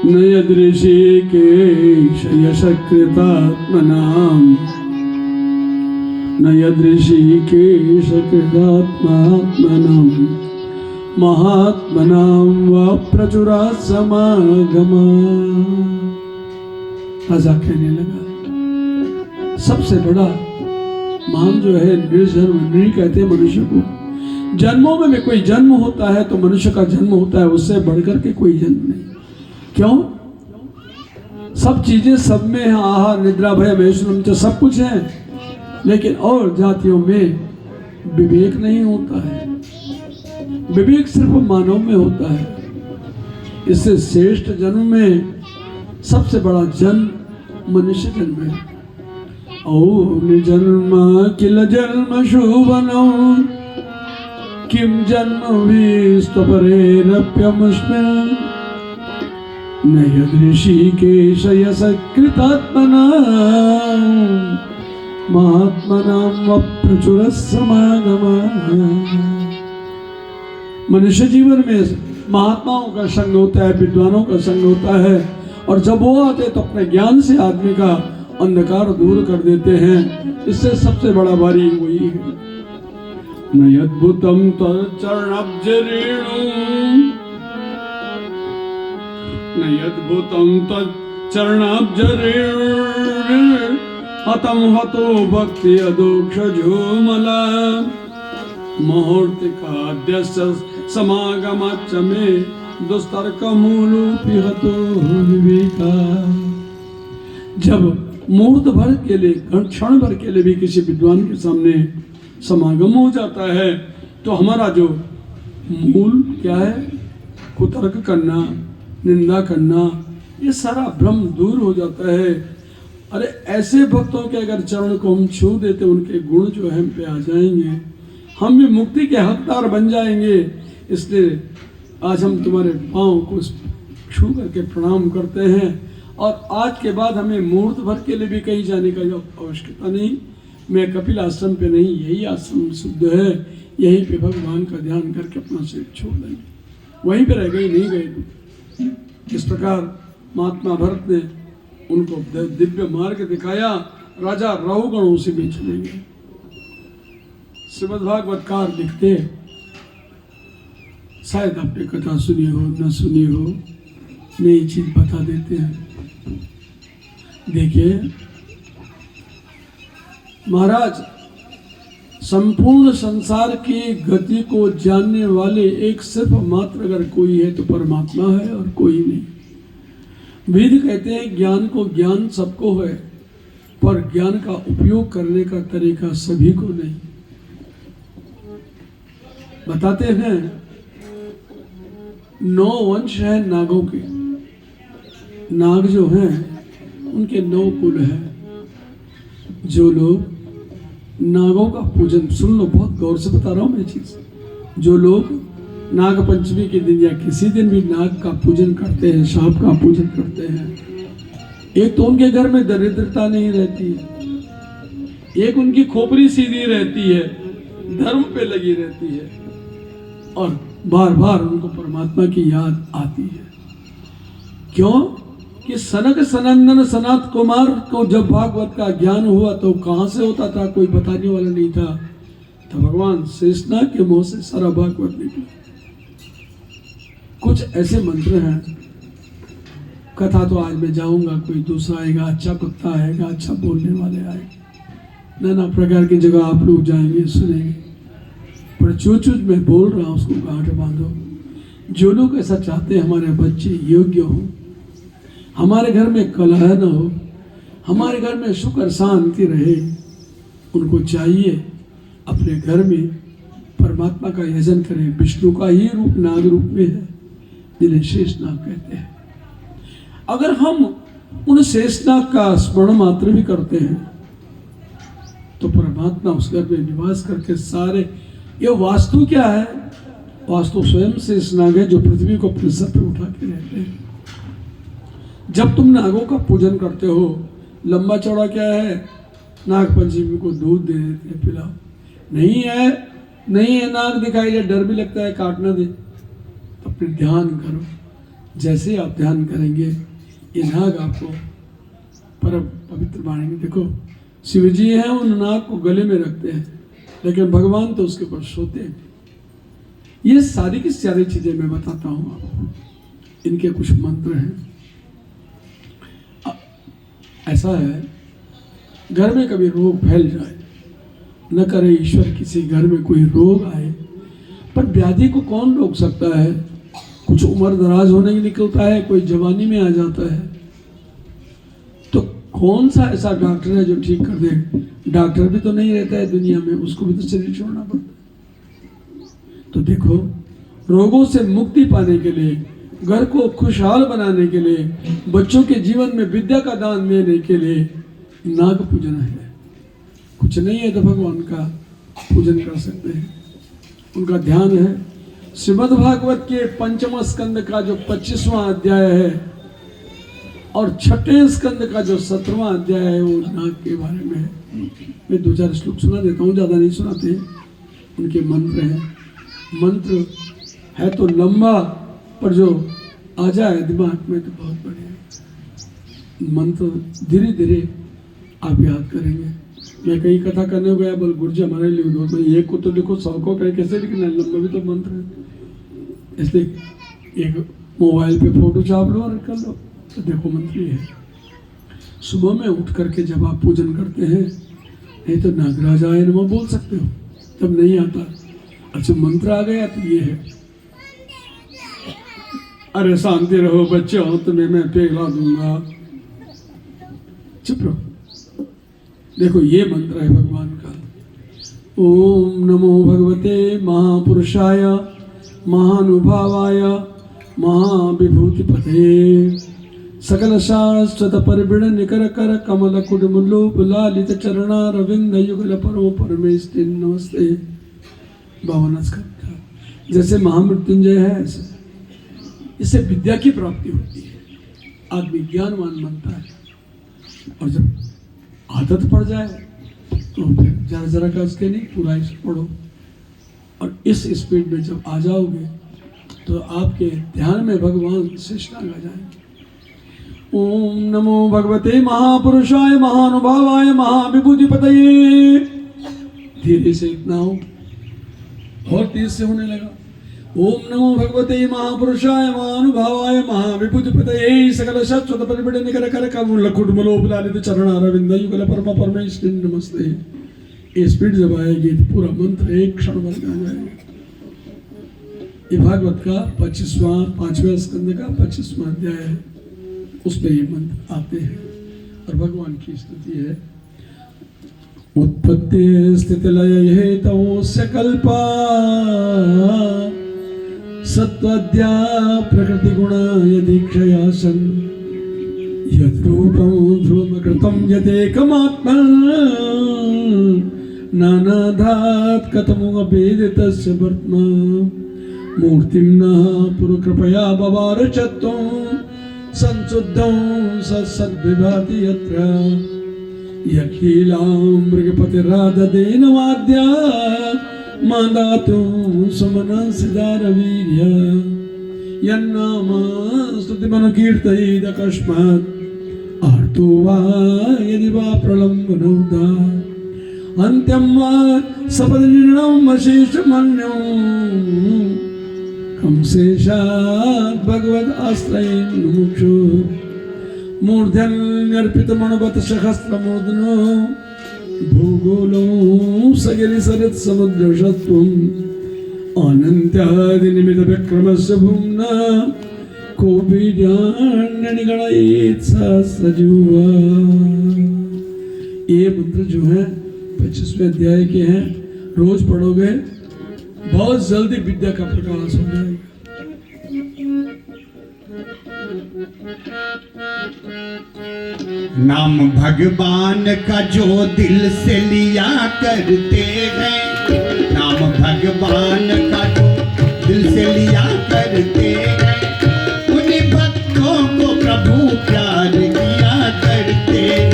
न यदृषिकेश यशकृतात्मनां, न यदृषिकेश कृतात्मात्मनां, महात्मनां वा प्रचुरा समागमा। राजा कहने लगा, सबसे बड़ा मान जो है निर्जन्म, नहीं कहते मनुष्य को। जन्मों में भी कोई जन्म होता है तो मनुष्य का जन्म होता है, उससे बढ़कर के कोई जन्म नहीं। क्यों? सब चीजें सब में है, आहार निद्रा भय महेश्वरम तो सब कुछ है, लेकिन और जातियों में विवेक नहीं होता है। विवेक सिर्फ मानव में होता है। इससे श्रेष्ठ जन्म में सबसे बड़ा जन्म मनुष्य जन्म है। ओ निर्जन्म किल जन्म शुभनौ, किम जन्म विस्तपरेरप्यमुष्मिन्, न यदृषिकेश यशकृतात्मनां, महात्मनां वा प्रचुरः समागमः। मनुष्य जीवन में महात्माओं का संग होता है, विद्वानों का संग होता है, और जब वो आते तो अपने ज्ञान से आदमी का अंधकार दूर कर देते हैं। इससे सबसे बड़ा भारी वही है। न यद्भुतम तच्चरणब्जरेणु, न यद्भुतम तच्चरणब्जरेणु, हतम हतो भक्ति अदोक्षजोमला, मुहूर्तिकाद्यस्य समागमच्च मे, दुस्तर्कमूलोऽपि हतो विवेका। जब मुहूर्त भर के लिए, क्षण भर के लिए भी किसी विद्वान के सामने समागम हो जाता है तो हमारा जो मूल क्या है, कुतर्क करना, निंदा करना, ये सारा भ्रम दूर हो जाता है। अरे ऐसे भक्तों के अगर चरण को हम छू देते, उनके गुण जो है हम पे आ जाएंगे, हम भी मुक्ति के हकदार बन जाएंगे। इसलिए आज हम तुम्हारे पाँव को छू करके प्रणाम करते हैं, और आज के बाद हमें मुहूर्त भर के लिए भी कहीं जाने का आवश्यकता नहीं। मैं कपिल आश्रम पे नहीं, यही आश्रम शुद्ध है, यहीं पे भगवान का ध्यान करके अपना सिर छोड़ देंगे, वहीं पे रह गए, नहीं गए। इस प्रकार महात्मा भरत ने उनको दिव्य मार्ग दिखाया। राजा रहुगण उसी में चले गए। श्रीमद्भागवतकार लिखते, शायद आपने कथा सुनी हो न सुनी हो, नई चीज बता देते हैं। देखिए महाराज, संपूर्ण संसार की गति को जानने वाले एक सिर्फ मात्र अगर कोई है तो परमात्मा है, और कोई नहीं। वेद कहते हैं ज्ञान को ज्ञान सबको है, पर ज्ञान का उपयोग करने का तरीका सभी को नहीं। बताते हैं 9 वंश है नागों के। नाग जो हैं उनके 9 कुल हैं। जो लोग नागों का पूजन, सुन लो, बहुत गौर से बता रहा हूँ मैं चीज। जो लोग नाग पंचमी के दिन या किसी दिन भी नाग का पूजन करते हैं, सांप का पूजन करते हैं, एक तो उनके घर में दरिद्रता नहीं रहती है, एक उनकी खोपड़ी सीधी रहती है, धर्म पे लगी रहती है, और बार बार उनको परमात्मा की याद आती है। क्यों कि सनक सनंदन सनत कुमार को जब भागवत का ज्ञान हुआ तो कहां से होता था, कोई बताने वाला नहीं था, तो भगवान शेषनाग के मुंह से सारा भागवत निकला। कुछ ऐसे मंत्र हैं, कथा तो आज मैं जाऊंगा, कोई दूसरा आएगा, अच्छा वक्ता आएगा, अच्छा बोलने वाले आएंगे, नाना प्रकार की जगह आप लोग जाएंगे, सुनेंगे, पर जो चीज मैं बोल रहा हूं उसको गांठ बांधो। जो लोग ऐसा चाहते हैं हमारे बच्चे योग्य हो, हमारे घर में कलह न हो, हमारे घर में सुख और शांति रहे, उनको चाहिए अपने घर में परमात्मा का यजन करें। विष्णु का ही रूप नाग रूप में है, जिन्हें शेषनाग कहते हैं। अगर हम उन शेषनाग का स्मरण मात्र भी करते हैं तो परमात्मा उस घर में निवास करके सारे, ये वास्तु क्या है, वास्तु स्वयं शेषनाग है जो पृथ्वी को अपने सर पे उठा के रहते हैं। जब तुम नागों का पूजन करते हो, लंबा चौड़ा क्या है, नाग पंचमी को दूध दे देते हैं, पिलाओ, नहीं है नाग दिखाई दे, डर भी लगता है काट ना दे, तो फिर ध्यान करो। जैसे आप ध्यान करेंगे ये नाग आपको परम पवित्र मानेंगे। देखो शिव जी हैं, उन नाग को गले में रखते हैं, लेकिन भगवान तो उसके ऊपर सोते हैं। ये सारी की सारी चीजें मैं बताता हूं आपको, इनके कुछ मंत्र हैं। ऐसा है, घर में कभी रोग फैल जाए, न करे ईश्वर किसी घर में कोई रोग आए, पर व्याधि को कौन रोक सकता है? कुछ उम्र दराज होने की निकलता है, कोई जवानी में आ जाता है, तो कौन सा ऐसा डॉक्टर है जो ठीक कर दे? डॉक्टर भी तो नहीं रहता है दुनिया में, उसको भी तो शरीर छोड़ना पड़ता है। तो देखो, रोगों से मुक्ति पाने के लिए, घर को खुशहाल बनाने के लिए, बच्चों के जीवन में विद्या का दान देने के लिए नाग पूजन है। कुछ नहीं है तो भगवान का पूजन कर सकते हैं, उनका ध्यान है। श्रीमद् भागवत के पंचम स्कंद का जो 25वां अध्याय है और छठे स्कंद का जो 17वां अध्याय है, वो नाग के बारे में है। मैं 2-4 श्लोक सुना देता हूँ, ज्यादा नहीं सुनाते, उनके मंत्र हैं। मंत्र है तो लंबा, पर जो आ जाए दिमाग में तो बहुत बढ़िया। मंत्र धीरे धीरे आप याद करेंगे। मैं कहीं कथा करने गया, बोल गुरुजी हमारे लिख दो, तो एक को तो लिखो, 100 को कहीं कैसे लिखना है, लंबा भी तो मंत्र है। इसलिए एक मोबाइल पे फोटो छाप लो और कर लो, तो देखो मंत्र ही है। सुबह में उठ करके जब आप पूजन करते हैं, नहीं तो नागराजाय नमः बोल सकते हो, तब नहीं आता। अच्छा मंत्र आ गया तो ये है, अरे शांति रहो बच्चों, तुम्हें मैं पिघला दूंगा, चुप रहो। देखो ये मंत्र है भगवान का। ओम नमो भगवते महापुरुषाय महानुभावाय महाविभूतिपते सकल शास्त्रत परिबिण निकर कर कमल कुडमुलोप लालित चरणा रविंद युगल परम परमेष्टि नमस्ते। 52 स्कंद जैसे महामृत्युंजय है, ऐसे इससे विद्या की प्राप्ति होती है, आदमी ज्ञानवान बनता है। और जब आदत पड़ जाए तो फिर जरा जरा का उसके नहीं, पूरा इस पढ़ो, और इस स्पीड में जब आ जाओगे तो आपके ध्यान में भगवान शेषनाग आ जाएंगे। ओम नमो भगवते महापुरुषाय महानुभावाय महाविभूतिपतये। धीरे से इतना हो, और तेज से होने लगा। ओम नमो भगवते महापुरुषाय महानुभावाय महाविभूतिपतये सकल शाश्वत परिबिड निकर कर कमल कुडमलोप लालित चरण अरविंद युगल परम परमेष्टि नमस्ते। ये स्पीड जब आएगी तो पूरा मंत्र एक क्षण भर में आ जाएगा। ये भागवत का 5वें स्कंद का 25वां अध्याय है, उसमें ये मंत्र आते हैं और भगवान की स्तुति है। उत्पत्ति स्थिति लय हेतु सकल्पा सत्वद्या प्रकृति गुणाय दीक्षया सन् यद्रूपं ध्रुवकृतं यदेकमात्मा नानाधात् कथमुपभेदितस्य वर्त्मा मूर्तिं नः पुरकृपया बवार चत्वं संशुद्धं सत्सद्विभाति यत्र यखिलां मृगपतिराददेन वाद्या मादातुं सुमनसिदारवीर्य यन्नाम स्तुतिमनुकीर्तयेदकस्मात् आर्तो वा यदि वा प्रलम्बनोदा अन्त्यं वा सपदनिर्णयम् अशेषमन्यं कंसेशात् भगवद् आश्रयेण मुमुक्षु मूर्धन्यर्पितमनुबत सहस्रमूर्धनो भूगोलो सगिरिसरित् समुद्रशत्वम् अनन्त्यादिनिमितविक्रमस्य भुम्ना कोविड्यान्यनिगणयेत् सहस्रजुवा। ये मंत्र जो है 25वें अध्याय के हैं, रोज पढ़ोगे बहुत जल्दी विद्या का प्रकाश हो जाएगा। नाम भगवान का जो दिल से लिया करते हैं, नाम भगवान का जो दिल से लिया करते हैं, उन्हीं भक्तों को प्रभु प्यार किया करते हैं,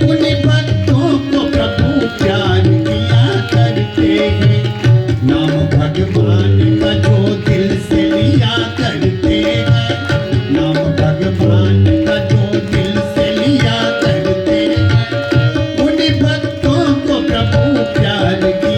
उन्हीं भक्तों को प्रभु प्यार किया करते हैं। नाम भगवान का जो दिल से लिया करते हैं, नाम भगवान का जो दिल से लिया करते हैं, उन्हीं भक्तों को प्रभु प्यार किया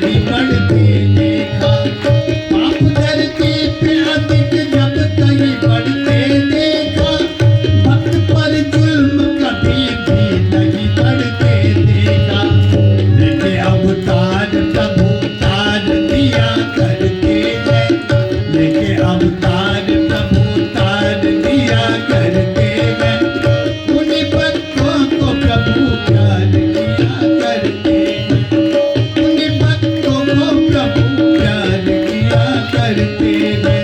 नहीं बढ़ते देखा, पाप धरती पे अधिक जब कहीं बढ़ते देखा, भक्त पर जुल्म कभी भी नहीं बढ़ते देखा। लेके अवतार प्रभु तार दिया करते हैं, लेके अवतार प्रभु तार दिया करते हैं, उन्हीं भक्तों को प्रभु प्यार किया करते हैं, उन्हीं भक्तों को प्रभु प्यार किया करते हैं।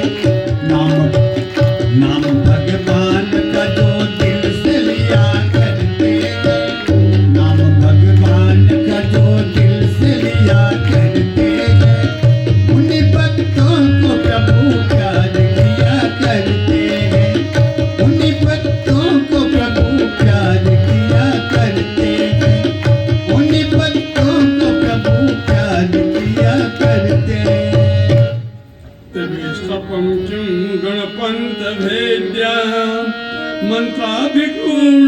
नाम भगवान का जो दिल से लिया करते हैं, नाम भगवान का जो दिल से लिया करते हैं, उन्हीं भक्तों को प्रभु प्यार किया करते हैं, उन्हीं भक्तों को प्रभु प्यार किया करते हैं, उन्हीं भक्तों को प्रभु प्यार किया करते हैं। पंचम गणपंत भेद्या मंत्राभिगुण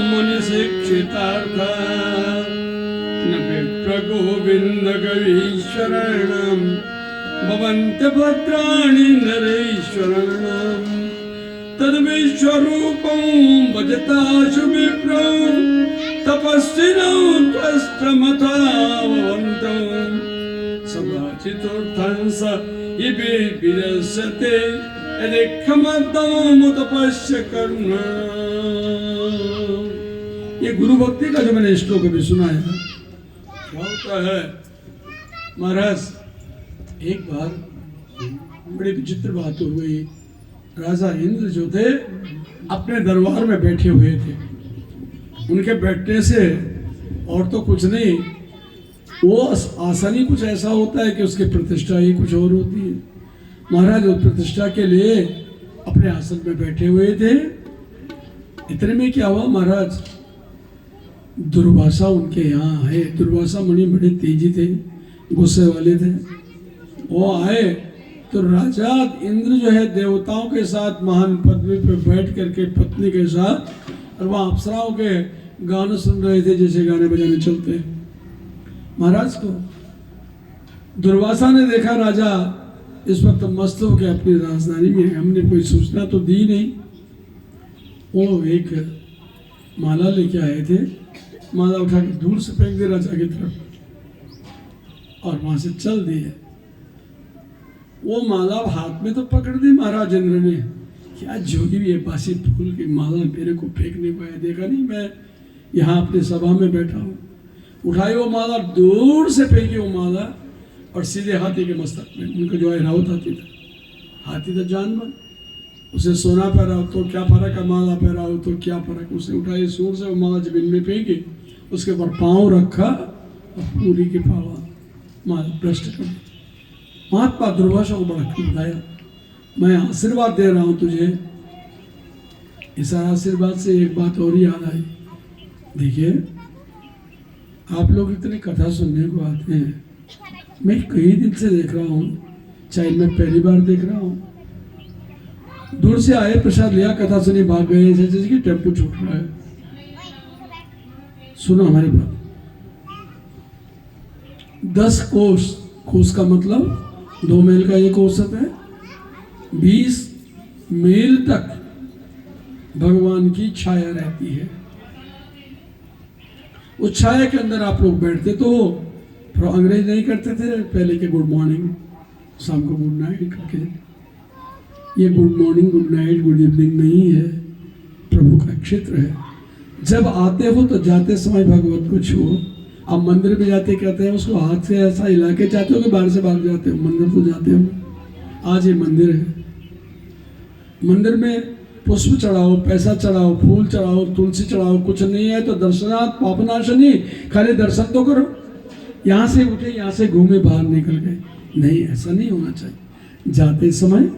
मुनि शिक्षितार्थ न विप्र गोविंद गवीश्वरणम भवन्त भद्राणि नरेश्वरणम तद विश्वरूपं भजताशु विप्रो तपस्विनो त्वष्टमथा भवन्तम् समाचितोर्थं स इबे विरसते यदिक्षमद्दाम तपस्य कर्म। ये गुरु भक्ति का जो मैंने श्लोक अभी सुनाया, क्या होता है महाराज, एक बार बड़ी विचित्र बात हो गई। राजा इंद्र जो थे अपने दरबार में बैठे हुए थे, उनके बैठने से और तो कुछ नहीं, वो आसन ही कुछ ऐसा होता है कि उसकी प्रतिष्ठा ही कुछ और होती है। महाराज उस प्रतिष्ठा के लिए अपने आसन में बैठे हुए थे। इतने में क्या हुआ महाराज, दुर्वासा उनके यहाँ आए। दुर्वासा मुनि बड़े तेजी थे, गुस्से वाले थे। वो आए तो राजा इंद्र जो है देवताओं के साथ महान पदवी पर बैठ करके पत्नी के साथ, और वहाँ अप्सराओं के गाने सुन रहे थे जैसे गाने बजाने चलते हैं। महाराज को दुर्वासा ने देखा राजा इस वक्त मस्त हो के अपनी राजधानी में, हमने कोई सूचना तो दी नहीं। वो एक माला लेके आए थे, माला उठा के दूर से फेंक दे राजा की तरफ और वहां से चल दिए। वो माला हाथ में तो पकड़ दी महाराज इंद्र ने, क्या जोगी भी है, बासी फूल की माला मेरे को फेंकने को है, देखा नहीं मैं यहाँ अपनी सभा में बैठा हूँ। उठाई वो माला, दूर से फेंकी वो माला और सीधे हाथी के मस्तक में। उनका जो है राउत हाथी था, हाथी था जानवर, उसे सोना पहरा तो क्या फर्क है, माला पहरा हो तो क्या फर्क। उसने उठाई सूर से वो माला जमीन में फेंकी, उसके ऊपर पाँव रखा और पूरी की पावा माला भ्रष्ट कर दी। महात्मा दुर्वासा को बड़ा खिलाया, मैं आशीर्वाद दे रहा हूँ तुझे। इस आशीर्वाद से एक बात और याद आई, देखिए आप लोग इतनी कथा सुनने को आते हैं, मैं कई दिन से देख रहा हूँ, चाहे मैं पहली बार देख रहा हूँ। दूर से आए, प्रसाद लिया, कथा सुनी, भाग गए, जैसे कि टेम्पो छूट रहा है। सुनो हमारी बात, 10 कोस, कोस का मतलब 2 मील का एक औसत है, 20 मील तक भगवान की छाया रहती है। उस छाया के अंदर आप लोग बैठते तो हो। अंग्रेज नहीं करते थे पहले के गुड मॉर्निंग, शाम को गुड नाइट करके। ये good morning, good night, good evening नहीं है, प्रभु का क्षेत्र है। जब आते हो तो जाते समय भगवत को छुओ। आप मंदिर में जाते कहते हैं उसको हाथ से ऐसा हिला के जाते हो कि बाहर से भाग जाते हो, मंदिर तो जाते हो। आज ये मंदिर है, मंदिर में पुष्प चढ़ाओ, पैसा चढ़ाओ, फूल चढ़ाओ, तुलसी चढ़ाओ, कुछ नहीं है तो दर्शनार्थ पापनाशनी, खाली दर्शन तो करो। यहाँ से उठे, यहाँ से घूमे, बाहर निकल गए, नहीं, ऐसा नहीं होना चाहिए। जाते समय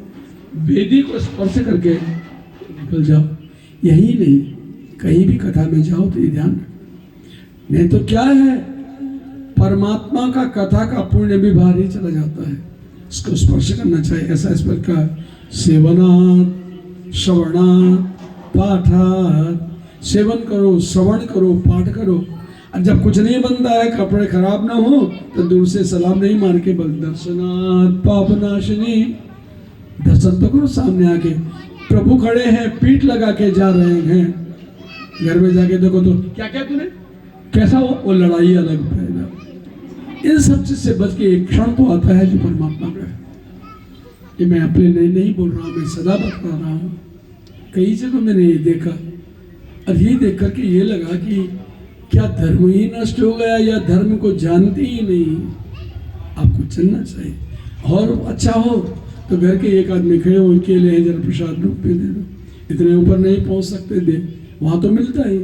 वेदी को स्पर्श करके निकल जाओ। यही नहीं, कहीं भी कथा में जाओ तो ये ध्यान रखो, नहीं तो क्या है, परमात्मा का कथा का पुण्य भी बाहर ही चला जाता है, इसको स्पर्श करना चाहिए। ऐसा इस प्रकार सेवनात् श्रवणात् पाठात्, सेवन करो, श्रवण करो, पाठ करो। और जब कुछ नहीं बनता है, कपड़े खराब ना हो, तो दूर से सलाम नहीं मार के बल दर्शनाथ पापनाशिनी, दर्शन तो करो सामने आके। प्रभु खड़े हैं, पीठ लगा के जा रहे हैं, घर में जाके देखो तो क्या क्या तूने कैसा हो, वो लड़ाई अलग पैदा। इन सब चीज से बच के एक क्षण तो आता है जो परमात्मा का है। ये मैं अपने लिए नहीं बोल रहा, मैं सदा बता रहा हूँ। कई जगह मैंने ये देखा और ये देख करके ये लगा कि क्या धर्म ही नष्ट हो गया या धर्म को जानते ही नहीं। आपको चलना चाहिए, और अच्छा हो तो घर के एक आदमी खड़े हो, उनके लिए जरा प्रसाद रूप में दे दो। इतने ऊपर नहीं पहुंच सकते, दे, वहां तो मिलता ही।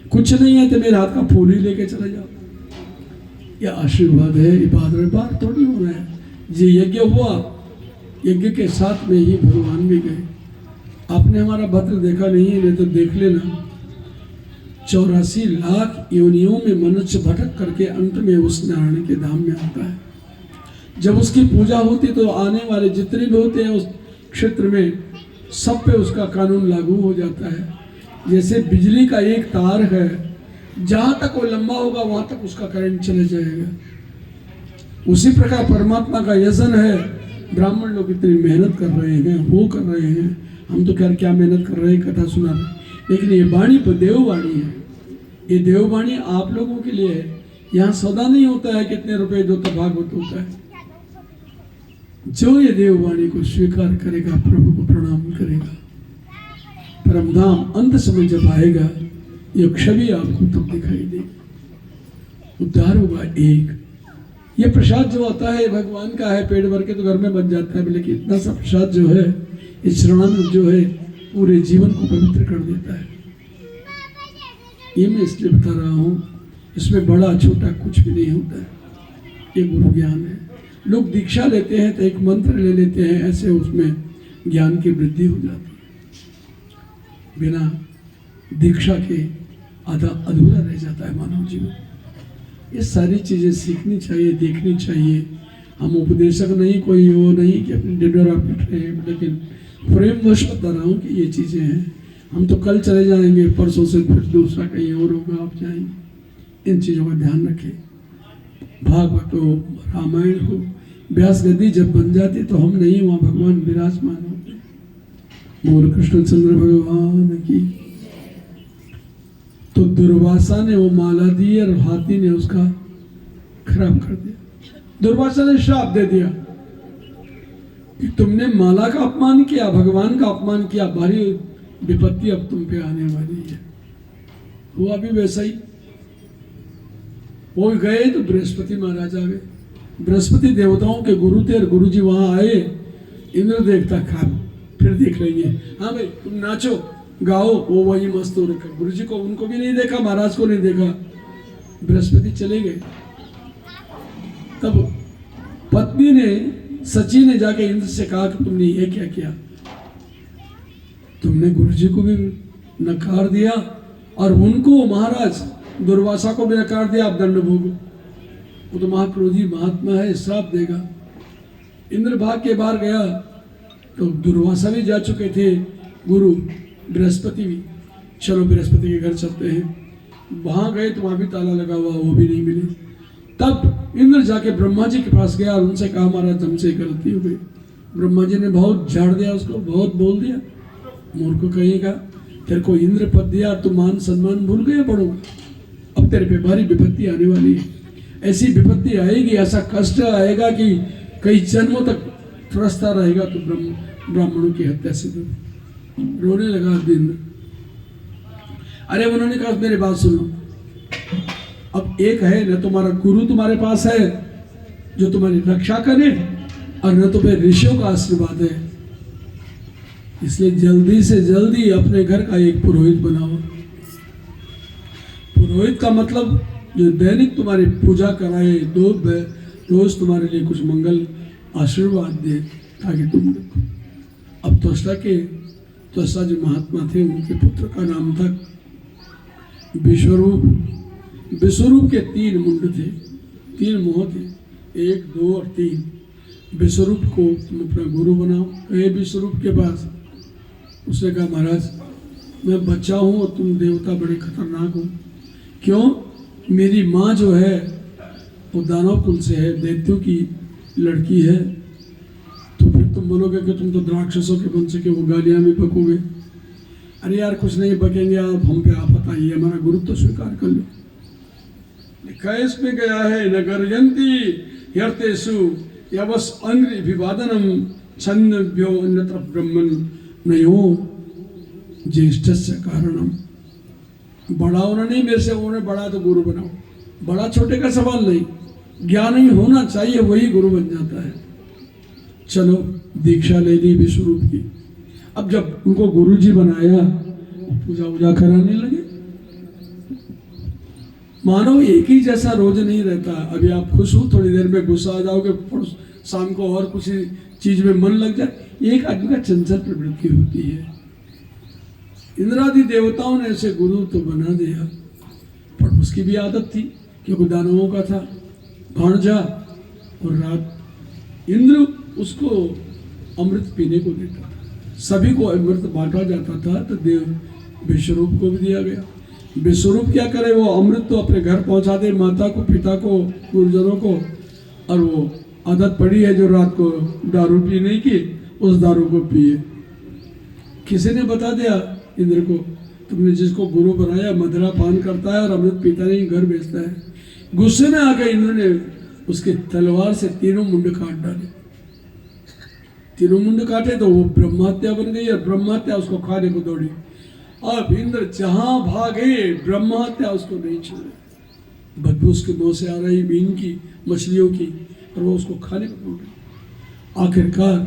कुछ नहीं है तो मेरे हाथ का फूल ही लेके चले जाओ। यह आशीर्वाद है, इबादत बात थोड़ी हो रहा है। ये यज्ञ हुआ, यज्ञ के साथ में ही भगवान भी गए। आपने हमारा भद्र देखा नहीं है, नहीं तो देख लेना। 84 लाख योनियों में मनुष्य भटक करके अंत में उस नारायण के धाम में आता है। जब उसकी पूजा होती तो आने वाले जितने भी होते हैं उस क्षेत्र में, सब पे उसका कानून लागू हो जाता है। जैसे बिजली का एक तार है, जहां तक वो लंबा होगा वहां तक उसका करंट चले जाएगा। उसी प्रकार परमात्मा का यजन है। ब्राह्मण लोग इतनी मेहनत कर रहे हैं, वो कर रहे हैं, हम तो क्या मेहनत कर रहे हैं, कथा सुना रहे हैं। लेकिन ये वाणी पर देववाणी है, ये देववाणी आप लोगों के लिए है। यहाँ सौदा नहीं होता है कितने रुपए दो तो भागवत होता है। जो ये देववाणी को स्वीकार करेगा, प्रभु को प्रणाम करेगा, परमधाम अंत समय जब आएगा, ये छवि आपको तब दिखाई देगी। उद्धार होगा एक। ये प्रसाद जो आता है भगवान का है, पेट भर के तो घर में बन जाता है, लेकिन इतना सा प्रसाद जो है, इस श्रवणामृत जो है, पूरे जीवन को पवित्र कर देता है। ये मैं इसलिए बता रहा हूँ, इसमें बड़ा छोटा कुछ भी नहीं होता है, ये गुरु ज्ञान है। लोग दीक्षा लेते हैं तो एक मंत्र ले लेते हैं, ऐसे उसमें ज्ञान की वृद्धि हो जाती है। बिना दीक्षा के आधा अधूरा रह जाता है मानव जीवन। ये सारी चीज़ें सीखनी चाहिए, देखनी चाहिए। हम उपदेशक नहीं, कोई वो नहीं कि अपने डिनर आप बैठ रहे हैं, लेकिन प्रेमवश बता रहा हूँ कि ये चीज़ें हैं। हम तो कल चले जाएंगे, परसों से फिर दूसरा कहीं और होगा, आप जाएंगे। इन चीज़ों का ध्यान रखें। भागवत हो, रामायण हो, व्यास गद्दी जब बन जाती तो हम नहीं, वहाँ भगवान विराजमान होते। बोल कृष्णचंद्र भगवान की। तो दुर्वासा ने वो माला दी और हाथी ने उसका खराब कर दिया। दुर्वासा ने श्राप दे दिया कि तुमने माला का अपमान किया, भगवान का अपमान किया, भारी विपत्ति अब तुम पे आने वाली है। हुआ भी वैसा ही। वो गए तो बृहस्पति महाराज आ गए। बृहस्पति देवताओं के गुरु थे और गुरु जी वहां आए। इंद्र देवता खा फिर देख लेंगे, हाँ भाई तुम नाचो गाओ, वो वही मस्त हो रखा। गुरु जी को उनको भी नहीं देखा, महाराज को नहीं देखा, बृहस्पति चले गए। तब पत्नी ने, सची ने जाके इंद्र से कहा कि तुमने ये क्या किया, तुमने गुरु जी को भी नकार दिया और उनको महाराज दुर्वासा को भी नकार दिया, आप दंड भोगो। वो तो महाक्रोधी महात्मा है, श्राप देगा। इंद्र भाग के बाहर गया तो दुर्वासा भी जा चुके थे, गुरु बृहस्पति भी। चलो बृहस्पति के घर चलते हैं। वहां गए तो वहां भी ताला लगा हुआ, वो भी नहीं मिले। तब इंद्र जाके ब्रह्मा जी के पास गया और उनसे कहा महाराज हमसे गलती हो गई। ब्रह्मा जी ने बहुत झाड़ दिया उसको, बहुत बोल दिया। मूर्ख को कहेगा, तेरे को इंद्र पद दिया, तू मान सम्मान भूल गया बड़ों का। अब तेरे पे भारी विपत्ति आने वाली है। ऐसी विपत्ति आएगी, ऐसा कष्ट आएगा कि कई जन्मों तक त्रस्ता रहेगा। तो ब्राह्मणों की हत्या से तो रोने लगा इंद्र। अरे उन्होंने कहा मेरी बात सुनो, अब एक है न तुम्हारा गुरु तुम्हारे पास है जो तुम्हारी रक्षा करे, और न तुम्हें ऋषियों का आशीर्वाद है। इसलिए जल्दी से जल्दी अपने घर का एक पुरोहित बनाओ। पुरोहित का मतलब जो दैनिक तुम्हारी पूजा कराए, दो रोज तुम्हारे लिए कुछ मंगल आशीर्वाद दे, ताकि तुम अब त्वष्टा जो महात्मा थे उनके पुत्र का नाम था विश्वरूप। विश्वरूप के 3 मुंड थे, 3 मुंह थे, 1, 2 और 3। विश्वरूप को तुम अपना गुरु बनाओ। गए विश्वरूप के पास, उसने कहा महाराज मैं बच्चा हूँ और तुम देवता बड़े खतरनाक हो। क्यों? मेरी माँ जो है वो दानव कुल से है, दैत्यों की लड़की है, तो फिर तुम बोलोगे कि तुम तो राक्षसों के वंश के, वो गालियाँ भी बकोगे। अरे यार कुछ नहीं बकेंगे आप, हम पे आफत आई है, हमारा गुरु तो स्वीकार कर लो। लिखा इसमें गया है, न गर्जन्ति ह्यर्थेषु यवस अंग्रि विवादनम छन्नभ्यो अन्यत्र ब्रह्मन् नयो ज्येष्ठस्य कारणम। बढ़ाओ ना नहीं मेरे से, उन्हें बड़ा तो गुरु बनाओ, बड़ा छोटे का सवाल नहीं, ज्ञान ही होना चाहिए, वही गुरु बन जाता है। चलो दीक्षा ले ली विश्वरूप की। अब जब उनको गुरुजी बनाया, पूजा वूजा कराने लगे। मानो एक ही जैसा रोज नहीं रहता। अभी आप खुश हो, थोड़ी देर में गुस्सा आ जाओगे, शाम को और कुछ चीज में मन लग जाए। एक आदमी का चंचल प्रवृत्ति होती है। इंद्रादि देवताओं ने ऐसे गुरु तो बना दिया, पर उसकी भी आदत थी, क्योंकि दानवों का था भाणजा, और रात इंद्र उसको अमृत पीने को देता था, सभी को अमृत बांटा जाता था। तो देव विश्वरूप को भी दिया गया। विश्वरूप क्या करे, वो अमृत तो अपने घर पहुंचा दे, माता को, पिता को, गुरुजनों को, और वो आदत पड़ी है जो रात को दारू पीने की, उस दारू को पिए। किसी ने बता दिया इंद्र को, तुमने जिसको गुरु बनाया मदिरा पान करता है और अमृत पीता नहीं, घर बेचता है। गुस्से में आकर इंद्र ने उसके तलवार से तीनों मुंड काट डाले। तीनों मुंड काटे तो वो ब्रह्महत्या बन गई, और ब्रह्महत्या उसको खाने को दौड़ी। अब इंद्र जहां भागे, ब्रह्महत्या उसको नहीं छोड़े। बदबू उसके मुंह से आ रही मीन की, मछलियों की, और वो उसको खाने को दौड़ी। आखिरकार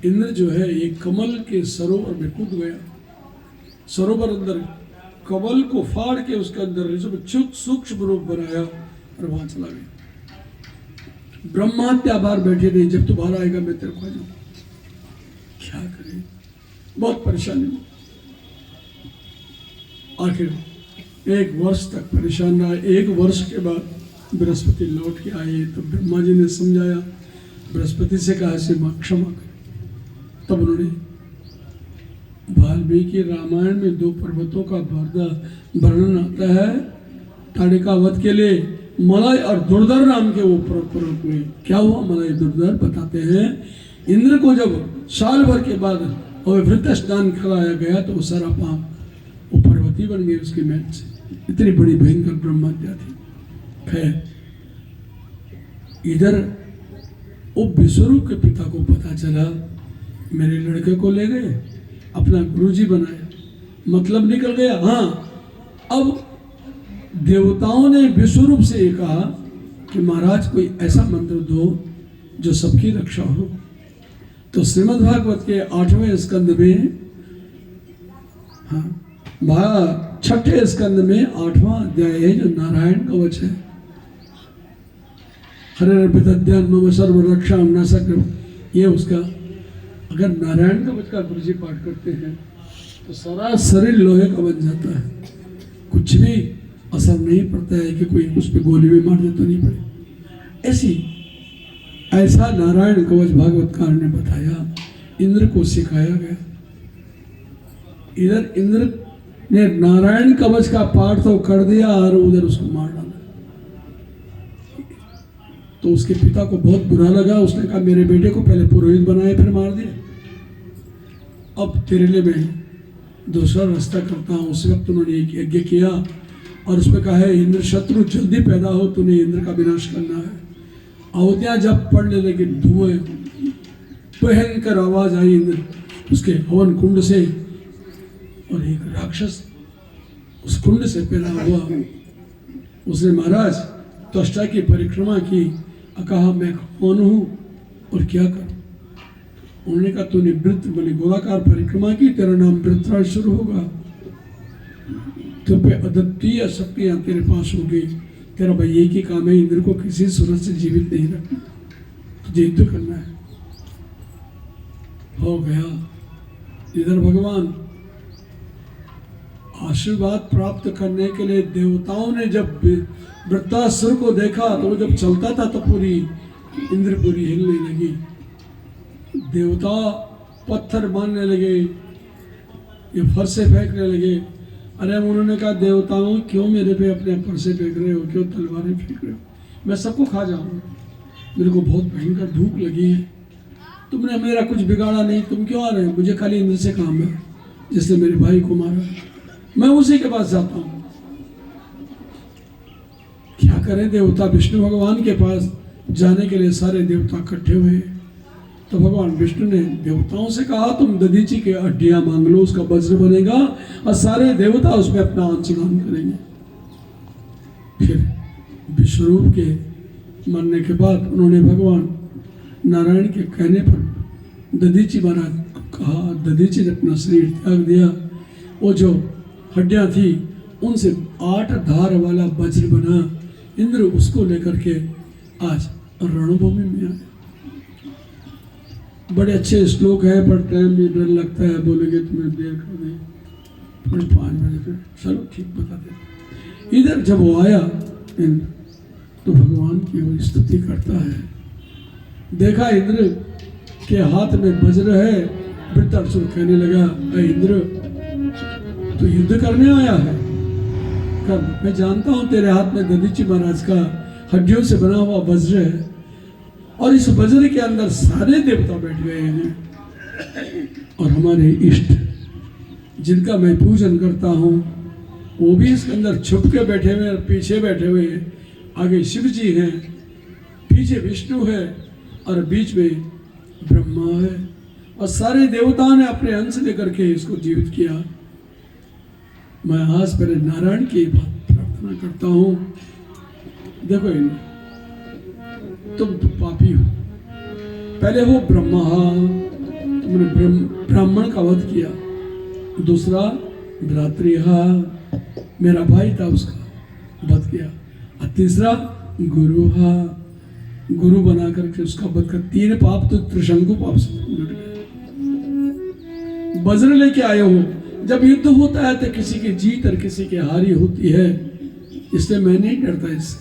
इंद्र जो है एक कमल के सरोवर में कूद गया। सरोवर अंदर कमल को फाड़ के उसके अंदर सूक्ष्म रूप बनाया और वहां चला गया। ब्रह्महत्या बाहर बैठे नहीं, जब तू बाहर आएगा मैं तेरे को आ जाऊंगा। क्या करें, बहुत परेशानी हुई। आखिर एक वर्ष तक परेशान रहा। एक वर्ष के बाद बृहस्पति लौट के आए, तो ब्रह्मा जी ने समझाया, बृहस्पति से कहा ऐसे मां क्षमा कर। तब उन्होंने वाल्मीकि रामायण में 2 पर्वतों का वर्णन आता है। ताड़िका वध के लिए मलय और दुर्धर नाम के वो पर्वत हुए। क्या हुआ मलय दुर्धर, बताते हैं इंद्र को जब साल भर के बाद अभिवृत स्नान कराया गया तो वो सारा पाप वो पर्वती बन गए उसके मेट से। इतनी बड़ी भयंकर ब्रह्महत्या थी। खैर इधर वो विश्वरूप के पिता को पता चला, मेरे लड़के को ले गए, अपना गुरुजी बनाया, मतलब निकल गया। हाँ, अब देवताओं ने विश्वरूप से ये कहा कि महाराज कोई ऐसा मंत्र दो जो सबकी रक्षा हो। तो श्रीमद् भागवत के 8वें स्कंद में, हाँ 6ठे स्कंद में 8वां अध्याय है जो नारायण कवच है। हरे अर्पितध्यान मम सर्व रक्षा न सक्र, ये उसका, अगर नारायण कवच का गुरुजी पाठ करते हैं तो सारा शरीर लोहे का बन जाता है, कुछ भी असर नहीं पड़ता है कि कोई उस पर गोली भी मार दे तो नहीं पड़े। ऐसा नारायण कवच भागवतकार ने बताया, इंद्र को सिखाया गया। इधर इंद्र ने नारायण कवच का पाठ तो कर दिया और उधर उसको मार डाला। तो उसके पिता को बहुत बुरा लगा। उसने कहा मेरे बेटे को पहले पुरोहित बनाए फिर मार दिया, अब तेरे लिए मैं दूसरा रास्ता करता हूँ। उस वक्त उन्होंने एक यज्ञ किया और उसमें कहा है इंद्र शत्रु जल्दी पैदा हो, तूने इंद्र का विनाश करना है। आहुतियां जब पड़ने लगी, धुएं, भयंकर आवाज आई इंद्र उसके हवन कुंड से, और एक राक्षस उस कुंड से पैदा हुआ। उसने महाराज त्वष्टा की परिक्रमा की, कहा मैं कौन हूँ और क्या करूँ। उन्होंने कहा तूने वृत्त बने गोलाकार परिक्रमा की, तेरा नाम वृत्राज शुरू होगा, तुम पे अद्वितीय शक्तियां तेरे पास होगी। तेरा भाई एक ही काम है, इंद्र को किसी सूरत से जीवित नहीं रखना, तुझे युद्ध करना है। हो गया। इधर भगवान आशीर्वाद प्राप्त करने के लिए देवताओं ने जब वृत्तासुर को देखा तो वो जब चलता था तो पूरी इंद्रपुरी हिलने लगी। देवता पत्थर मारने लगे, ये फरसे फेंकने लगे, अरे उन्होंने कहा देवताओं क्यों मेरे पे अपने परसे फेंक रहे हो, क्यों तलवारें फेंक रहे हो, मैं सबको खा जाऊंगा, मेरे को बहुत भयंकर भूख लगी है, तुमने मेरा कुछ बिगाड़ा नहीं, तुम क्यों आ रहे हो, मुझे खाली इंद्र से काम है, जिसने मेरे भाई को मारा, मैं उसी के पास जाता हूँ। क्या करें, देवता विष्णु भगवान के पास जाने के लिए सारे देवता इकट्ठे हुए। तो भगवान विष्णु ने देवताओं से कहा तुम दधीची के हड्डियां मांग लो, उसका वज्र बनेगा और सारे देवता उसमें अपना अंशदान करेंगे। फिर विश्वरूप के मरने के बाद उन्होंने भगवान नारायण के कहने पर दधीची महाराज को कहा, दधीची ने अपना शरीर त्याग दिया। वो जो हड्डियां थी उनसे 8 धार वाला वज्र बना, इंद्र उसको लेकर के आज रणभूमि में आए। बड़े अच्छे श्लोक है पर टाइम भी डर लगता है, बोलेंगे तुम्हें देर कर दें, 5 बजे फिर चलो ठीक बता दे। इधर जब वो आया इंद्र तो भगवान की वो स्तुति करता है। देखा इंद्र के हाथ में वज्र है, वृत्रासुर कहने लगा अरे इंद्र तो युद्ध करने आया है, कब मैं जानता हूं तेरे हाथ में दधीची महाराज का हड्डियों से बना हुआ वज्र है और इस वज्र के अंदर सारे देवता बैठ गए हैं और हमारे इष्ट जिनका मैं पूजन करता हूं वो भी इसके अंदर छुप के बैठे हुए और पीछे बैठे हुए हैं। आगे शिव जी हैं, पीछे विष्णु है और बीच में ब्रह्मा है और सारे देवताओं ने अपने अंश लेकर के इसको जीवित किया। मैं आज पहले नारायण की बात प्रार्थना करता हूं। देखो इन्हें तुम तो पापी हो, पहले हो ब्रह्मा, तुमने ब्राह्मण का वध किया, दूसरा भ्रातृहा मेरा भाई था उसका वध किया, और तीसरा गुरुहा गुरु बना करके उसका वध कर, 3 पाप तो त्रिशंकु पाप से जुड़ गए। वज्र लेके आए हो, जब युद्ध होता है तो किसी की जीत और किसी की हारी होती है, इसलिए मैं नहीं डरता इससे,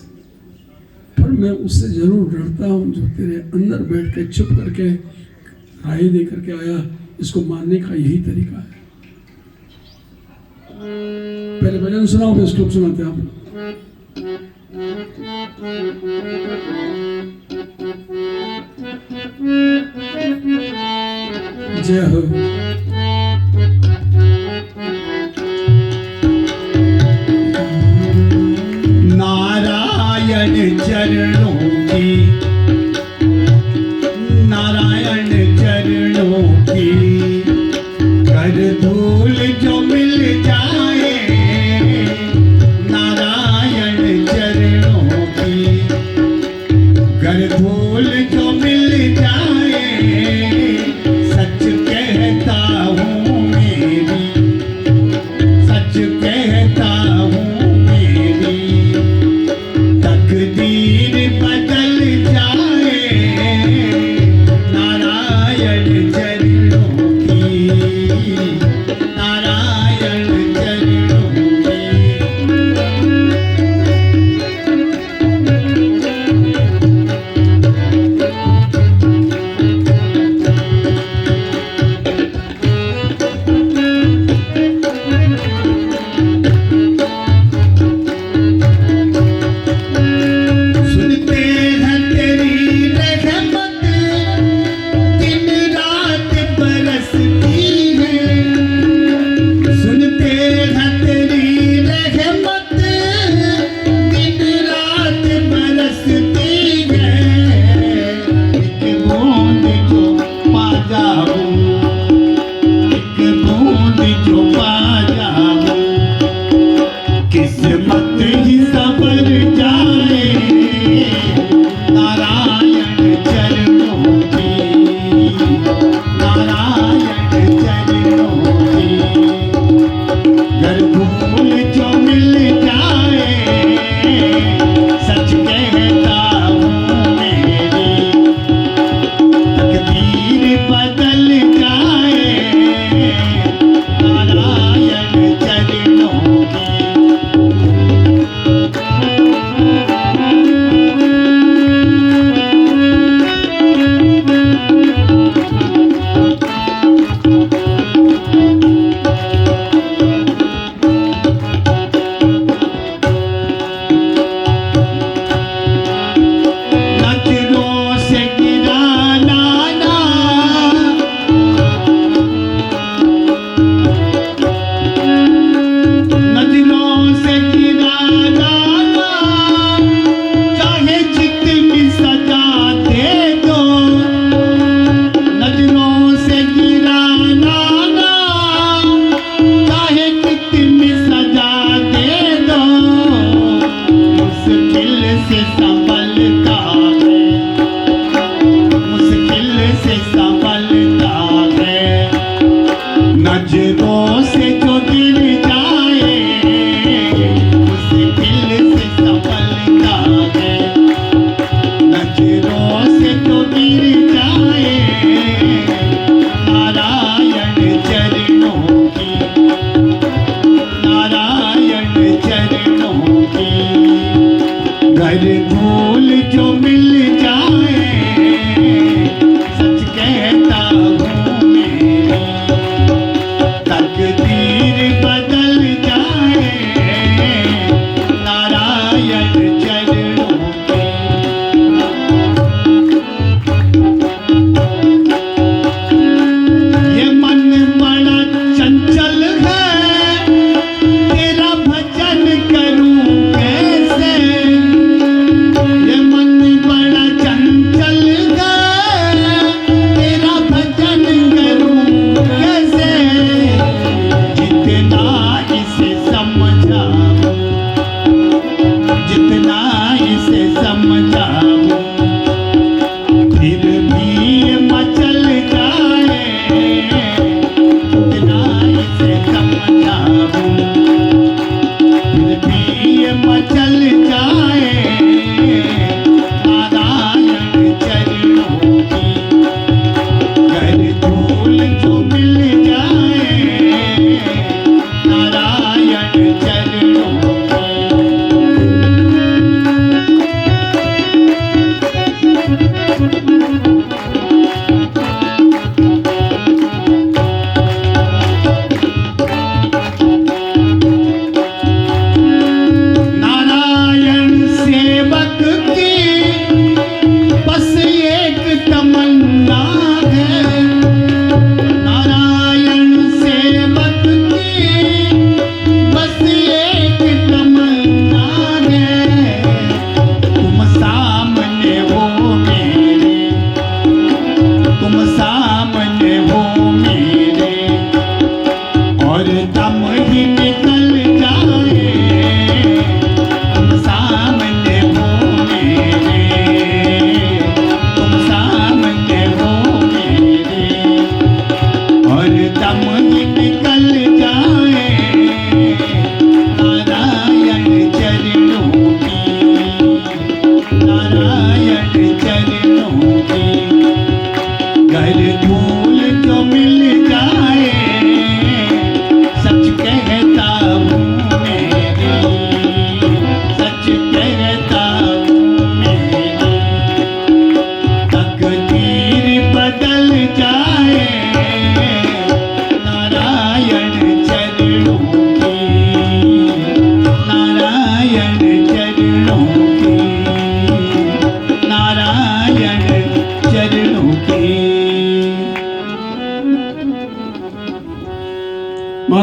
पर मैं उससे जरूर डरता हूं जो तेरे अंदर बैठ के चुप करके राय दे करके आया। इसको मारने का यही तरीका है। पहले भजन सुनाओ, फिर श्लोक सुनाते आप। जय हो। नारायण चरणों की, नारायण चरणों की कर धूल जो मिल जाए, नारायण चरणों की कर धूल जो मिल जाए, सच कहता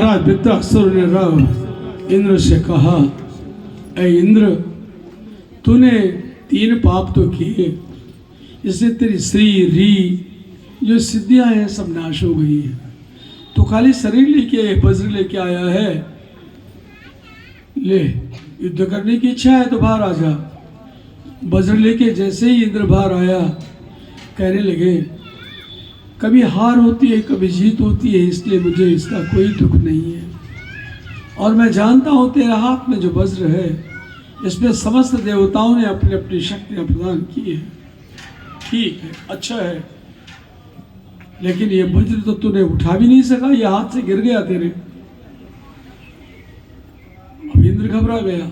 महाराज वृत्रासुर ने रव इंद्र से कहा, ऐ इंद्र, तूने 3 पाप तो किए, इससे तेरी श्री री जो सिद्धियां हैं सब नाश हो गई है। तो खाली शरीर लेके वज्र लेके आया है, ले युद्ध करने की इच्छा है तो बाहर आ जा। वज्र लेके जैसे ही इंद्र बाहर आया, कहने लगे कभी हार होती है कभी जीत होती है, इसलिए मुझे इसका कोई दुख नहीं है। और मैं जानता हूँ तेरे हाथ में जो वज्र है इसमें समस्त देवताओं ने अपनी अपनी शक्तियाँ प्रदान की है। ठीक है, अच्छा है, लेकिन ये वज्र तो तूने उठा भी नहीं सका, ये हाथ से गिर गया तेरे। अब इंद्र घबरा गया,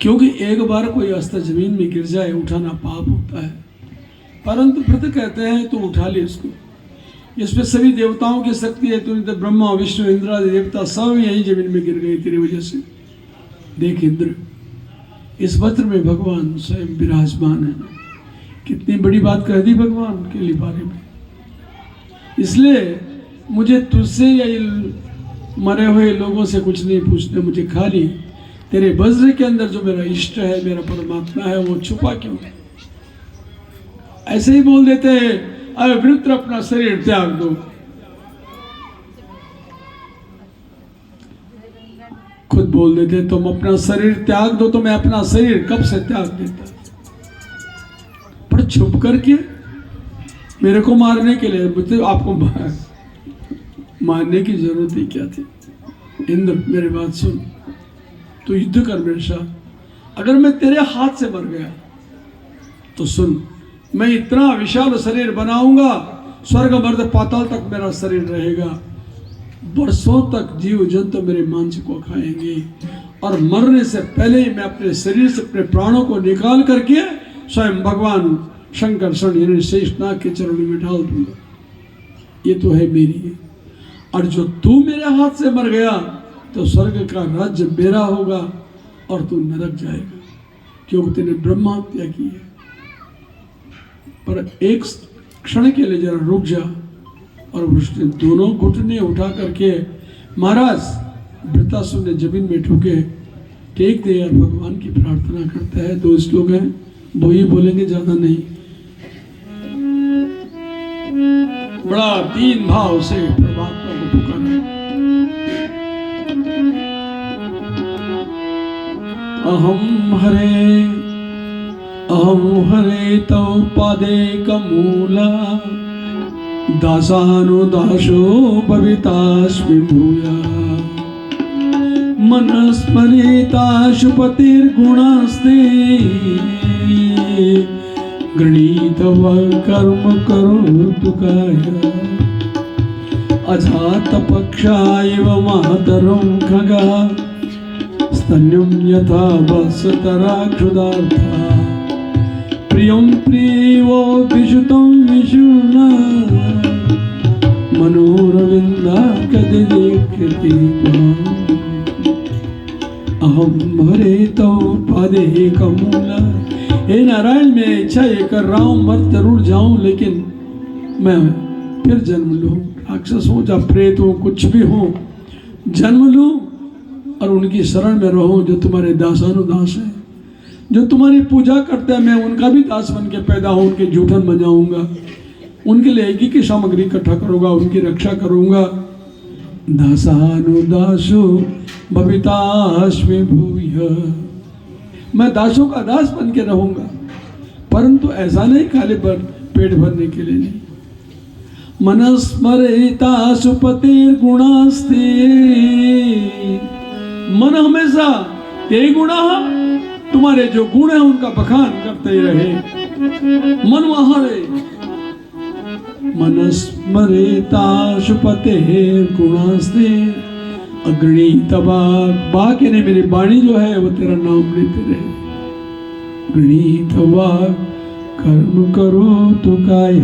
क्योंकि एक बार कोई अस्त्र जमीन में गिर जाए उठाना पाप होता है, परंतु व्रत कहते हैं तो उठा ले इसको। इसमें सभी देवताओं की शक्ति है, तूने तो ब्रह्मा विष्णु इंद्र आदि देवता सब यही जमीन में गिर गए तेरी वजह से। देख इंद्र, इस वज्र में भगवान स्वयं विराजमान है। कितनी बड़ी बात कह दी भगवान के लिए बारे में। इसलिए मुझे तुझसे या मरे हुए लोगों से कुछ नहीं पूछना, मुझे खाली तेरे वज्र के अंदर जो मेरा इष्ट है, मेरा परमात्मा है, वो छुपा क्यों है। ऐसे ही बोल देते हैं, अरे वृत्र अपना शरीर त्याग दो। खुद बोल देते तुम अपना शरीर त्याग दो, तो मैं अपना शरीर कब से त्याग देता, पर छुप करके मेरे को मारने के लिए। मुझे आपको मारने की जरूरत ही क्या थी। इंद्र मेरी बात सुन, तू युद्ध कर मेरे साथ। अगर मैं तेरे हाथ से मर गया तो सुन, मैं इतना विशाल शरीर बनाऊंगा, स्वर्ग मर्द पाताल तक मेरा शरीर रहेगा, बरसों तक जीव जंतु मेरे मांस को खाएंगे, और मरने से पहले ही मैं अपने शरीर से अपने प्राणों को निकाल करके स्वयं भगवान शंकर शनि शेषनाग के चरणों में डाल दूंगा। ये तो है मेरी। और जो तू मेरे हाथ से मर गया तो स्वर्ग का राज्य मेरा होगा और तू नरक जाएगा, क्योंकि तूने ब्रह्म हत्या की है। पर एक क्षण के लिए जरा रुक जा। और उसने दोनों घुटने उठा करके महाराज वृत्रासुर ने जमीन में ठुके, टेक दे यार, भगवान की प्रार्थना करता है। 2 श्लोक हैं, वो ही बोलेंगे, ज्यादा नहीं। बड़ा दीन भाव से परमात्मा को पुकारा। अहम हरे तव पादे कमूला, दासानुदासो भवितास्मि भूया। मनस्मरेताशुपतिर्गुणास्ते, गृणीतव कर्म करोतु काया। अजातपक्षा इव मातरं खगा, स्तन्यं यथा वत्सतरा क्षुधार्था। प्रियं प्रियो विशुतं विशुना, मनोरविन्दाकदिदेक्षति त्वाम्। अहम हरे तव पादे कमूला। हे नारायण, मैं इच्छा ये कर रहा हूँ, मर जरूर जाऊं, लेकिन मैं फिर जन्म लूँ, राक्षस हूँ या प्रेत हूँ, कुछ भी हूँ, जन्म लूँ और उनकी शरण में रहूँ जो तुम्हारे दासानुदास हैं, जो तुम्हारी पूजा करते हैं। मैं उनका भी दास बन के पैदा हूँ, उनके जूठन बजाऊंगा, उनके लिए एक की सामग्री इकट्ठा करूँगा, उनकी रक्षा करूँगा। दासानुदासो भवितास्मि भूयः। मैं दासों का दास बन के रहूँगा, परंतु ऐसा नहीं खाली पेट भरने के लिए नहीं। मनस्मरेता सुपतिर्गुणास्ते, मन हमेशा ते गुणा, तुम्हारे जो गुण है उनका बखान करते ही रहे। मन वहारे मनस्मरेता सुपतिर्गुणास्ते, अगणितवा। बाकी ने मेरी वाणी जो है वो तेरा नाम लेते रहे। गणितवा कर्म करो तो काय।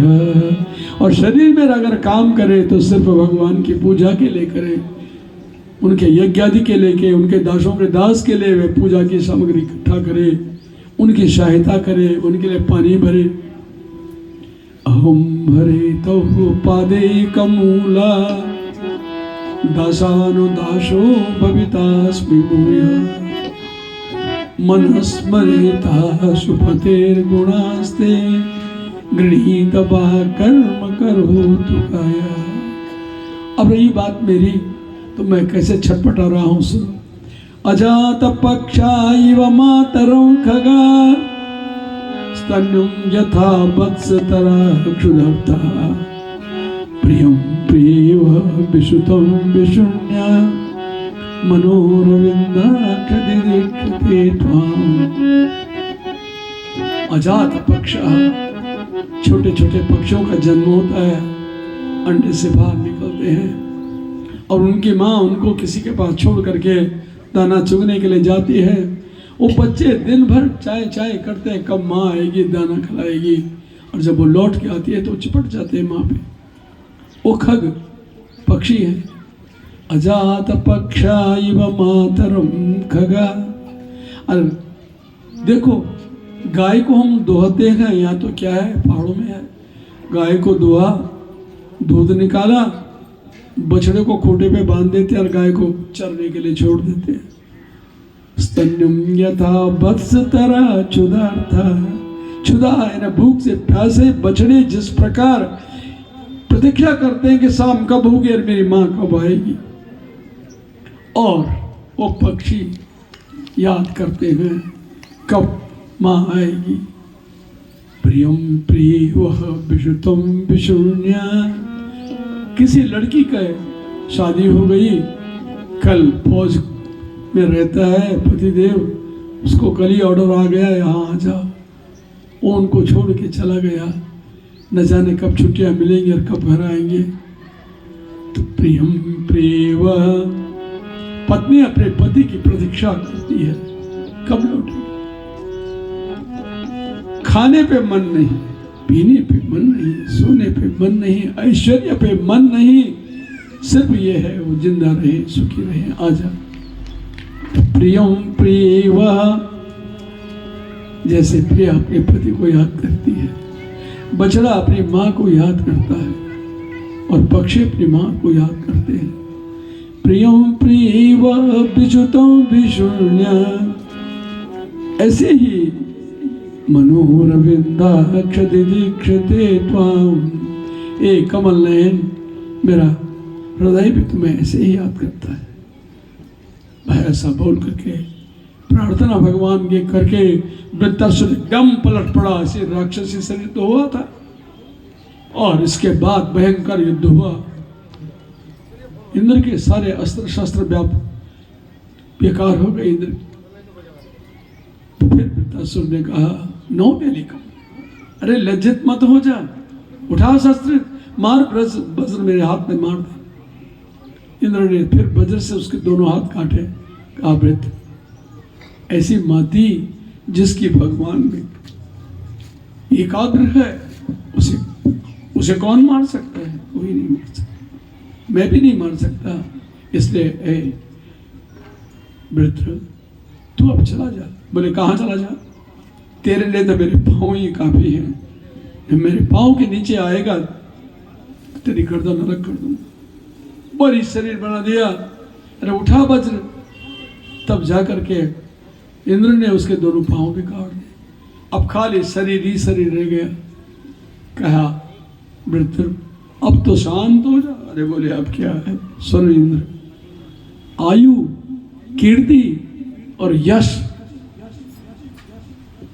और शरीर में अगर काम करे तो सिर्फ भगवान की पूजा के लिए करे, उनके यज्ञ आदि के लिए, उनके दासों के दास के लिए वे पूजा की सामग्री इकट्ठा करे, उनकी सहायता करे, उनके लिए पानी भरे। अहम हरे तव पादे कमूला, दासानुदासो भवितास्मि भूयः मनस्मरिता सुपतेर्गुणास्ते गृहीतवा कर्म करोतु काया। अब रही बात मेरी तो मैं कैसे छटपटा रहा हूं सुनो। अजात पक्षा इव मातरं खगा स्तन्यं यथा वत्सतरा क्षुधर्ता प्रियं प्रियव विशुतं विशुन्या मनोरविन्दाक्षते त्वाम्। अजात पक्षा, छोटे छोटे पक्षियों का जन्म होता है, अंडे से बाहर निकलते हैं और उनकी माँ उनको किसी के पास छोड़ करके दाना चुगने के लिए जाती है। वो बच्चे दिन भर चाय चाय करते हैं कब माँ आएगी दाना खिलाएगी, और जब वो लौट के आती है तो चिपट जाते हैं माँ पे। वो खग पक्षी है। अजात पक्षा इव मातरम खगा। और देखो गाय को हम दोहते हैं, यहाँ तो क्या है पहाड़ों में है, गाय को दोहा, दूध निकाला, बछड़े को खूंटे पे बांध देते और गाय को चरने के लिए छोड़ देते हैं। स्तन्यम यथा वत्सतरा क्षुधार्था, क्षुधा है ना, भूख से प्यासे बछड़े जिस प्रकार प्रतीक्षा करते हैं कि शाम कब होगी और मेरी माँ कब आएगी, और वो पक्षी याद करते हैं कब माँ आएगी। प्रियम प्रिय वह विशुतम विशुन्या। किसी लड़की का शादी हो गई, कल फौज में रहता है पतिदेव, उसको कल ही ऑर्डर आ गया यहाँ आ जाओ, वो उनको छोड़ के चला गया, न जाने कब छुट्टियां मिलेंगी और कब घर आएंगे। तो प्रियम प्रिय वह पत्नी अपने पति की प्रतीक्षा करती है कब लौटेगी। खाने पे मन नहीं, पीने पे मन नहीं, सोने पे मन नहीं, ऐश्वर्य पे मन नहीं, सिर्फ ये है वो जिंदा रहे, सुखी रहे, आजा। प्रियम प्रिय वह, जैसे प्रिया अपने पति को याद करती है, बछड़ा अपनी माँ को याद करता है और पक्षी अपनी माँ को याद करते हैं। प्रियम प्रिय वह विचुतम विशुन्या। ऐसे ही मनोरविंदाक्षते दीक्षते त्वाम। ए कमल नयन, मेरा हृदय भी तुम्हें ऐसे ही याद करता है। भाई ऐसा बोल करके प्रार्थना भगवान के करके वृत्तासुर एकदम पलट पड़ा। ऐसे राक्षसी शरीर तो हुआ था और इसके बाद भयंकर युद्ध हुआ। इंद्र के सारे अस्त्र शस्त्र बेकार हो गए इंद्र। तो फिर वृत्तासुर ने कहा नो बेलिकम, अरे लज्जित मत हो जा, उठा शस्त्र मार, वज्र मेरे हाथ में मार दे। इंद्र ने फिर वज्र से उसके दोनों हाथ काटे। कहा वृत्त, ऐसी माती जिसकी भगवान में एकाग्र है, उसे कौन मार सकता है? कोई नहीं मार सकता, मैं भी नहीं मार सकता। इसलिए वृत्र तू अब चला जा। बोले कहाँ चला जा? तेरे लिए तो मेरे पाँव ही काफी हैं, जब मेरे पाँव के नीचे आएगा तेरी गर्दन अलग कर दूंगा। बड़ी शरीर बना दिया। अरे उठा वज्र, तब जा करके इंद्र ने उसके दोनों पाँव भी काट दिए। अब खाली शरीर ही शरीर रह गया। कहा वृत्र अब तो शांत हो जा। अरे बोले अब क्या है? सुनो इंद्र, आयु, कीर्ति और यश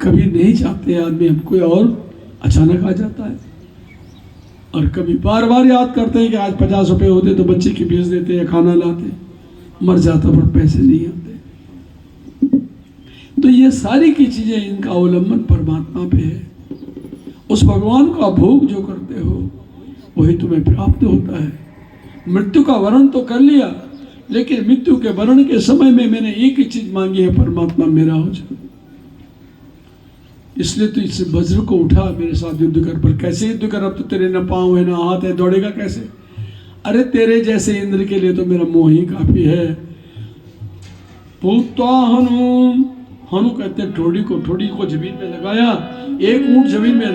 कभी नहीं चाहते आदमी, हम कोई और अचानक आ जाता है। और कभी बार बार याद करते हैं कि आज 50 रुपए होते तो बच्चे की फीस देते या खाना लाते, मर जाता पर पैसे नहीं आते। तो ये सारी की चीजें, इनका अवलंबन परमात्मा पे है। उस भगवान का भोग जो करते हो वही तुम्हें प्राप्त होता है। मृत्यु का वर्ण तो कर लिया, लेकिन मृत्यु के वर्ण के समय में मैंने एक ही चीज मांगी है, परमात्मा मेरा हो जाए। इसलिए तो इस वज्र को उठा, मेरे साथ युद्ध कर। पर कैसे युद्ध कर? अब तो तेरे न पाँव है न हाथ है, दौड़ेगा कैसे? अरे तेरे जैसे इंद्र के लिए तो मेरा मोह ही काफी है। पूत्वा हनु, हनु कहते हैं ठोड़ी को जमीन में लगाया, एक ऊंट जमीन में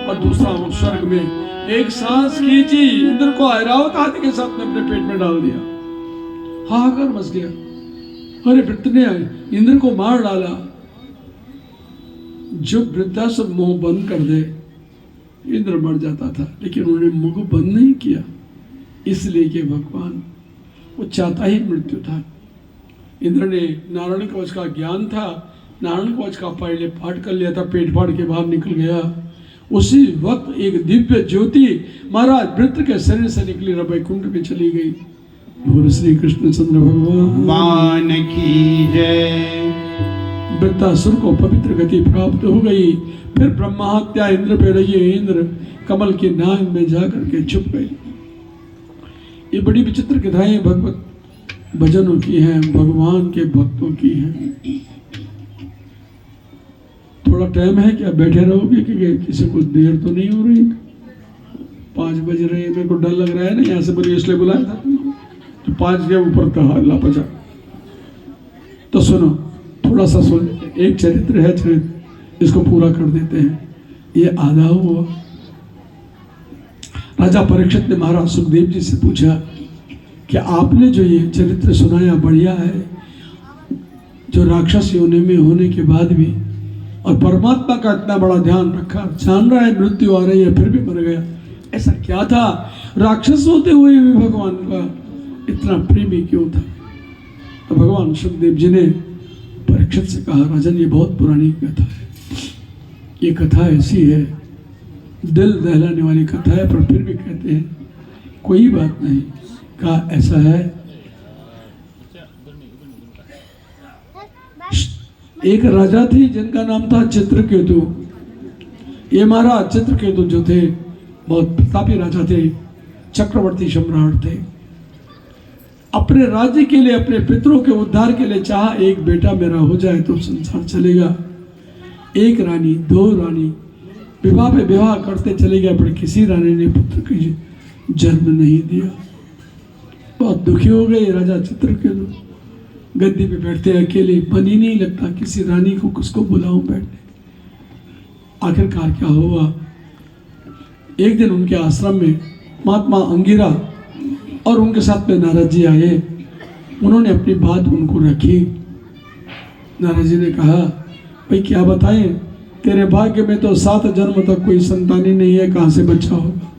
और दूसरा ऊंट स्वर्ग में। एक सांस खींची, इंद्र को ऐरावत हाथी के साथ ने अपने पेट में डाल दिया। हाहाकार मच गया। अरे वृत्त ने इंद्र को मार डाला। जो वृद्धाश्रम मुंह बंद कर दे इंद्र मर जाता था, लेकिन उन्होंने मुंह बंद नहीं किया, इसलिए कि भगवान वो चाहता ही मृत्यु था। इंद्र ने नारायण कवच का ज्ञान था, नारायण कवच का पहले पाठ कर लिया था, पेट फाड़ के बाहर निकल गया। उसी वक्त एक दिव्य ज्योति महाराज वृत्र के शरीर से निकली और वैकुंठ में चली गई। बोल श्री कृष्णचंद्र भगवान की जय। वृत्तासुर को पवित्र गति प्राप्त हो गई। फिर ब्रह्मा हत्या इंद्र पे रही। इंद्र कमल के नाग में जाकर के छुप गए। ये बड़ी विचित्र कथाएं भगवत भजनों की हैं, भगवान के भक्तों की हैं। थोड़ा टाइम है क्या? बैठे रहोगे कि किसी को देर तो नहीं हो रही? 5 बज रहे हैं, मेरे को डर लग रहा है ना, यहाँ से बोलिए इसलिए बुलाया था तो 5 के ऊपर तो हल्ला बजा। तो सुनो, थोड़ा सा सुन, एक चरित्र है, चरित्र इसको पूरा कर देते हैं। ये आधा हुआ। राजा परीक्षित ने महाराज सुखदेव जी से पूछा कि आपने जो ये चरित्र सुनाया बढ़िया है, जो राक्षस योनि में होने के बाद भी और परमात्मा का इतना बड़ा ध्यान रखा, जान रहा है मृत्यु आ रही है फिर भी मर गया, ऐसा क्या था? राक्षस होते हुए भी भगवान का इतना प्रेमी क्यों था? तो भगवान सुखदेव जी ने परीक्षित से कहा, राजन ये बहुत पुरानी कथा है, ये कथा ऐसी है, दिल दहलाने वाली कथा है, पर फिर भी कहते हैं कोई बात नहीं। कहा ऐसा है, एक राजा थी जिनका नाम था चित्रकेतु। ये महाराज चित्रकेतु जो थे बहुत प्रतापी राजा थे, चक्रवर्ती सम्राट थे। अपने राज्य के लिए, अपने पितरों के उद्धार के लिए चाहा एक बेटा मेरा हो जाए तो संसार चलेगा। एक रानी, 2 रानी, विवाह पे विवाह करते चले गए, पर किसी रानी ने पुत्र की जन्म नहीं दिया। बहुत दुखी हो गए राजा चित्रकेतु। गद्दी पे बैठते अकेले, मन ही नहीं लगता किसी रानी को किसको बुलाऊं बैठने। आखिरकार क्या हुआ, एक दिन उनके आश्रम में महात्मा अंगिरा और उनके साथ में नारद जी आए। उन्होंने अपनी बात उनको रखी। नारद जी ने कहा, भाई क्या बताएं, तेरे भाग्य में तो 7 जन्म तक कोई संतान ही नहीं है, कहां से बच्चा होगा?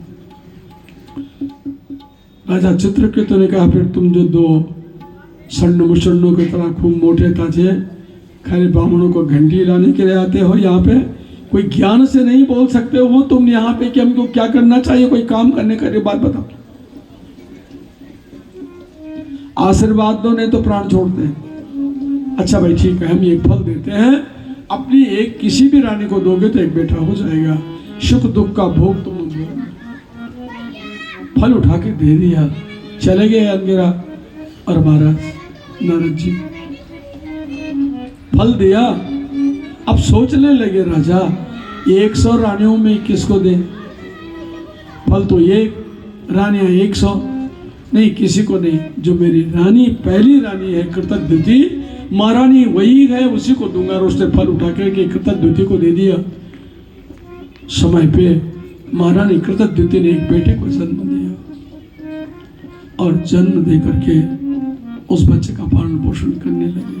राजा चित्रकेतु ने कहा, फिर तुम जो 2 सन्न मुसन्नों की तरह खूब मोटे ताजे खाली ब्राह्मणों को घंटी लाने के लिए आते हो यहाँ पे, कोई ज्ञान से नहीं बोल सकते हो तुम यहाँ पे कि हमको क्या करना चाहिए, कोई काम करने का बात बताओ। आशीर्वाद दो नहीं तो प्राण छोड़ते हैं। अच्छा भाई ठीक है, हम ये फल देते हैं, अपनी एक किसी भी रानी को दोगे तो एक बेटा हो जाएगा, सुख दुख का भोग तुम दो। फल उठा के दे दिया, चले गए अंगिरा और महाराज नारद जी। फल दिया, अब सोचने लगे राजा 100 रानियों में किसको दें? फल तो एक, रानियां 100, नहीं किसी को नहीं। जो मेरी रानी, पहली रानी है कृतद्युति, महारानी वही है, उसी को दूंगा। और उसने फल उठा करके कृतद्युति को दे दिया। समय पे महारानी कृतद्युति ने एक बेटे को जन्म दिया और जन्म दे करके उस बच्चे का पालन पोषण करने लगे।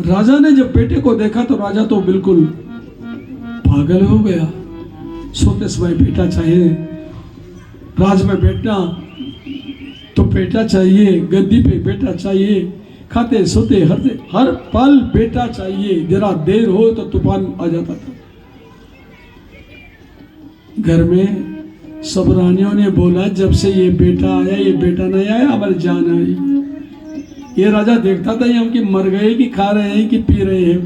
राजा ने जब बेटे को देखा तो राजा तो बिल्कुल पागल हो गया। सोते समय बेटा चाहिए, राज में बैठना तो बेटा चाहिए, गद्दी पे बेटा चाहिए, खाते सोते हर पल बेटा चाहिए। जरा देर हो तो तूफान आ जाता था। घर में सब रानियों ने बोला, जब से ये बेटा आया, ये बेटा नहीं आया, हमारी जान आई। ये राजा देखता था हम कि मर गए कि खा रहे हैं कि पी रहे हैं।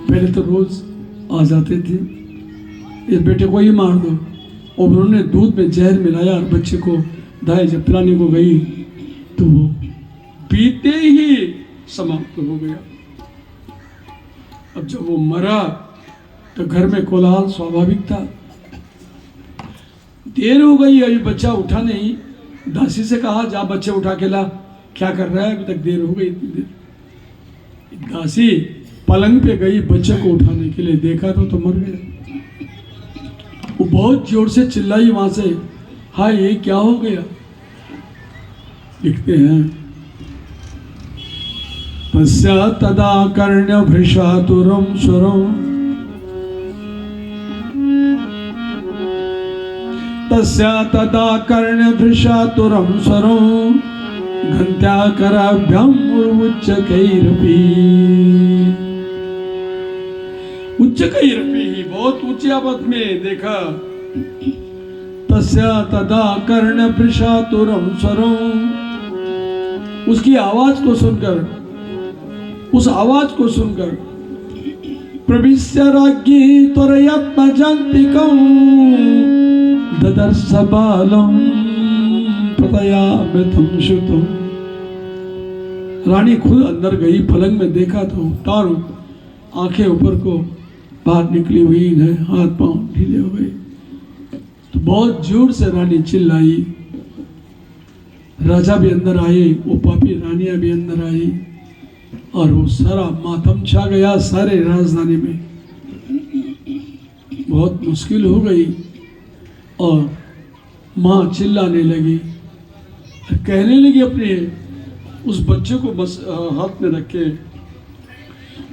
पहले तो रोज आ जाते थे, इस बेटे को ही मार दो। और उन्होंने दूध में जहर मिलाया और बच्चे को दाई जब पिलाने को गई तो वो पीते ही समाप्त हो गया। अब जब वो मरा तो घर में कोलाहल स्वाभाविक था। देर हो गई, अभी बच्चा उठा नहीं। दासी से कहा, जा बच्चे उठा के ला। क्या कर रहा है, अभी तक देर हो गई इतनी देर। दासी पलंग पे गई बच्चे को उठाने के लिए, देखा तो मर गया। वो बहुत जोर से चिल्लाई वहां से, हाय ये क्या हो गया? लिखते हैं तस्या तदा कर्ण्य भृशातुरम स्वरम तस्या तदा कर्ण्य भृशातुरम स्वरम घंट्याकराभ्याम उच्चकैरपि उच्चकैरपि बहुत ऊंची आवाज में देखा तस्या तदा कर्ण भृशातुरम स्वरम उसकी आवाज को सुनकर उस आवाज को सुनकर प्रविश्य राज्ञी त्वरयत्न जंतिकं ददर्श बालम प्रतयामृतं श्रुतम् रानी खुद अंदर गई पलंग में देखा तो तारों आंखें ऊपर को बाहर निकली हुई है हाथ पांव ढीले हो गए तो बहुत जोर से रानी चिल्लाई राजा भी अंदर आए वो पापी रानियां भी अंदर आई और वो सारा मातम छा गया सारे राजधानी में बहुत मुश्किल हो गई और माँ चिल्लाने लगी कहने लगी अपने उस बच्चे को बस हाथ में रखे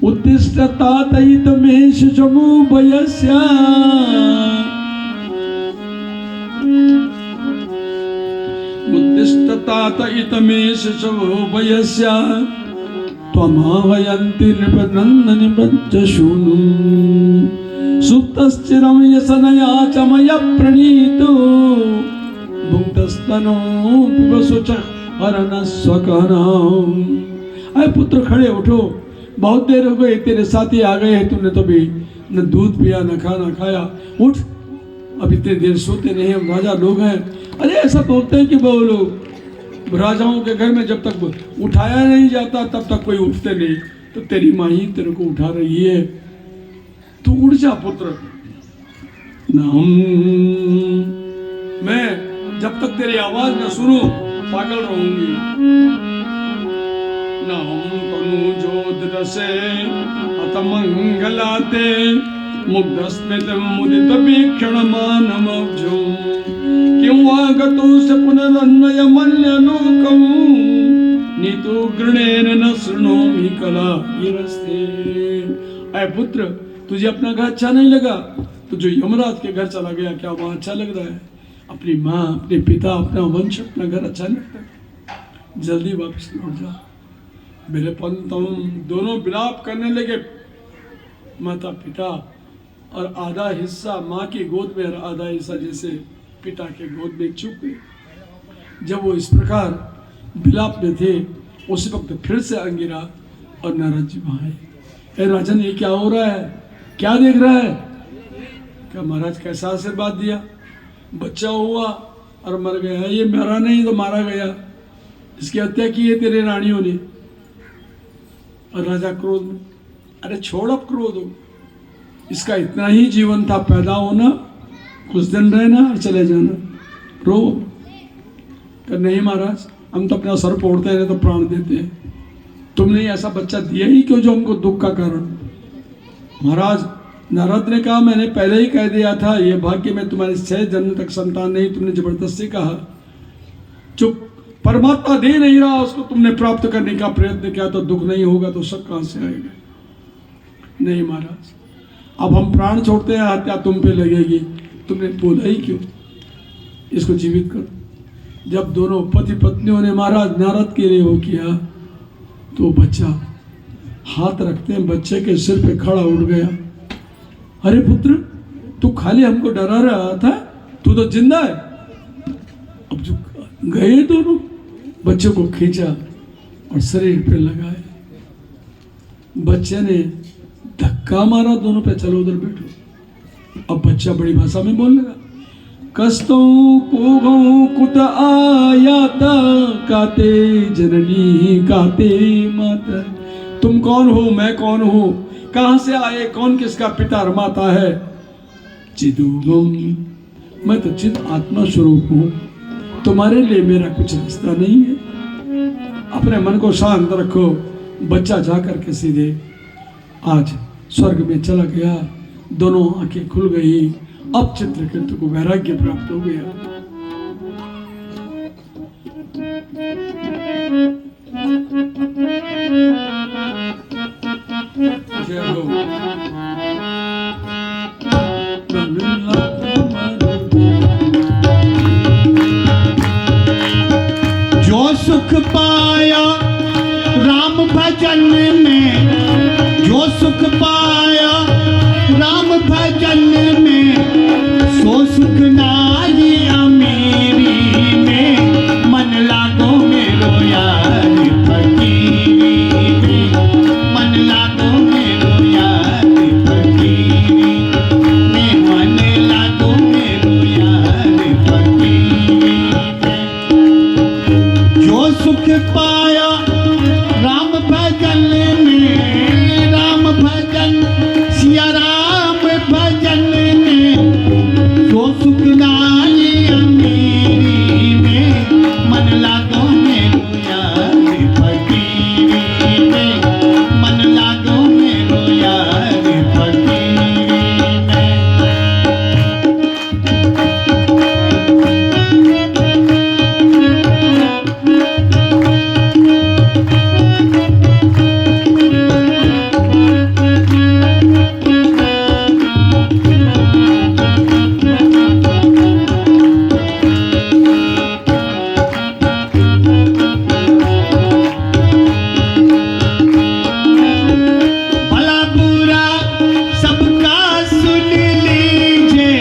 उत्तिष्ठतातयितमेष चमूभयस्या उत्तिष्ठतातयितमेष चमूभयस्या त्वमाहयन्ति नृपनन्दनि वच्च शृणु सुप्तश्चिरं यसनया च मया प्रणीतो भुक्तस्तनो पिबसु च हरणस्वकनाम् अरे पुत्र खड़े उठो बहुत देर हो गई तेरे साथी आ गए हैं तुमने तो भी न दूध पिया न खाना खाया उठ अब इतने देर सोते नहीं हम राजा लोग हैं अरे ऐसा बोलते हैं कि वो लोग राजाओं के घर में जब तक उठाया नहीं जाता तब तक कोई उठते नहीं तो तेरी माँ ही तेरे को उठा रही है तू उठ जा पुत्र न हम मैं जब तक तेरी आवाज न सुनूं पागल रहूंगी न हम तनु जोधरसे अतमंगलाते मुग्धस्मित मुदित वीक्षण मानमब्जो किं वागतो स पुनरन्वय मल्यलोकं नीतो गृणेन न शृणोमि कला गिरस्ते ऐ पुत्र तुझे अपना घर अच्छा नहीं लगा तो जो यमराज के घर चला गया क्या वहां अच्छा लग रहा है अपनी माँ अपने पिता अपना वंश अपना घर अच्छा लगता है जल्दी वापस लौट जा मेरे पंतम दोनों विलाप करने लगे माता पिता और आधा हिस्सा माँ की गोद में और आधा हिस्सा जैसे पिता के गोद में चुप गए जब वो इस प्रकार विलाप में थे उसी वक्त फिर से अंगिरा और नारद जी वहां आए राजन ये क्या हो रहा है क्या देख रहा है क्या महाराज कैसा आशीर्वाद दिया बच्चा हुआ और मर गया ये मरा नहीं तो मारा गया इसकी हत्या की है तेरे रानियों ने और राजा क्रोध में अरे छोड़ अब क्रोध हो इसका इतना ही जीवन था पैदा होना कुछ दिन रहना और चले जाना रो कर नहीं महाराज हम तो अपना सर फोड़ते हैं तो प्राण देते हैं तुमने ऐसा बच्चा दिया ही क्यों जो हमको दुख का कारण महाराज नारद ने कहा मैंने पहले ही कह दिया था ये भाग्य में तुम्हारे 6 जन्म तक संतान नहीं तुमने जबरदस्ती कहा चुप परमात्मा दे नहीं रहा उसको तुमने प्राप्त करने का प्रयत्न किया तो दुख नहीं होगा तो सब कहां से आएगा नहीं महाराज अब हम प्राण छोड़ते हैं हत्या तुम पे लगेगी तुमने बोला ही क्यों इसको जीवित करो जब दोनों पति पत्नियों ने महाराज नारद के लिए वो किया तो बच्चा हाथ रखते हैं बच्चे के सिर पे खड़ा उठ गया अरे पुत्र तू खाली हमको डरा रहा था तू तो जिंदा है अब जो गए दोनों बच्चे को खींचा और शरीर पे लगाए बच्चे ने धक्का मारा दोनों पे चलो उधर बैठो अब बच्चा बड़ी भाषा में बोलने लगा कस्तो को कुत आयाता काते जननी काते माता तुम कौन हो मैं कौन हूं कहां से आए कौन किसका पिता और माता है चिदुगम मैं तो चित आत्मा स्वरूप हूं तुम्हारे लिए मेरा कुछ रिश्ता नहीं है अपने मन को शांत रखो बच्चा जाकर के सीधे आज स्वर्ग में चला गया दोनों आंखें खुल गई अब चित्रकेतु को वैराग्य प्राप्त हो गया लिखे हो मन लागो मारो। जो सुख पाया राम भजन में, जो सुख पाया राम भजन में, सो सुख नाई अमीरी में। मन लागो मेरो यार फकीरी में, मन लागो मेरो यार फकीरी में, मन लागो मेरो यार फकीरी में। जो सुख पाया राम भजन में, राम भजन सिया राम भजन में, तो सुख नाई अमीरी में। मन लागो मेरो यार फकीरी में, मन लागो मेरो यार फकीरी में। भला बुरा सबका सुन लीजिए,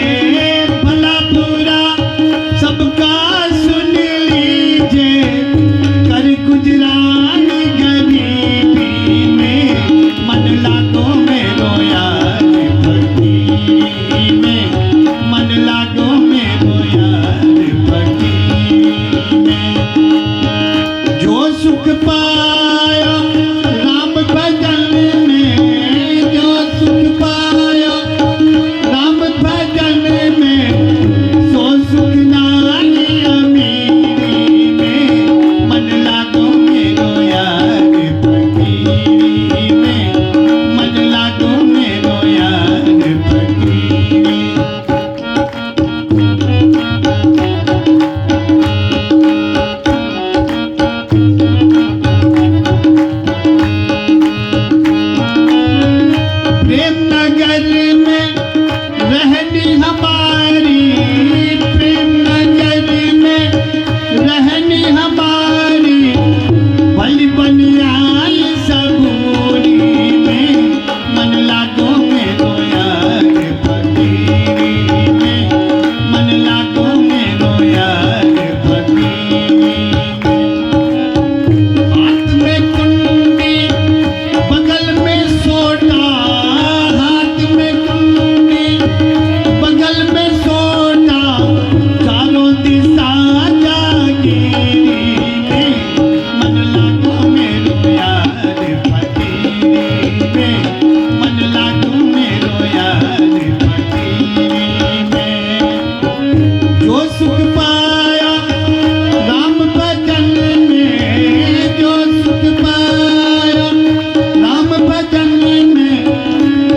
भला बुरा सबका सुन लीजिए, कर गुजरान गरीबी में। मन लागो मेरो यार फकीरी में, मन लागो मेरो यार फकीरी में। जो सुख पाया राम भजन में, जो सुख पाया राम भजन में, सो सुख नाई अमीरी में। मन लागो मेरो यार फकीरी में, मन लागो मेरो यार फकीरी में। प्रेम नगर में रहनी हमारी, प्रेम नगर में रहनी हमारी, बलि बनियाई सबूरी में। मन लागो मेरो यार फकीरी में, मन लागो मेरो यार फकीरी में। हाथ में कुंडी बगल में सोटा, हाथ में कुंडी बगल में सोटा, चारों दिशा जागीरी में। मन लागो मेरो यार फकीरी में, मन लागो मेरो यार फकीरी में। जो सुख पाया राम भजन में, जो सुख पाया राम भजन में,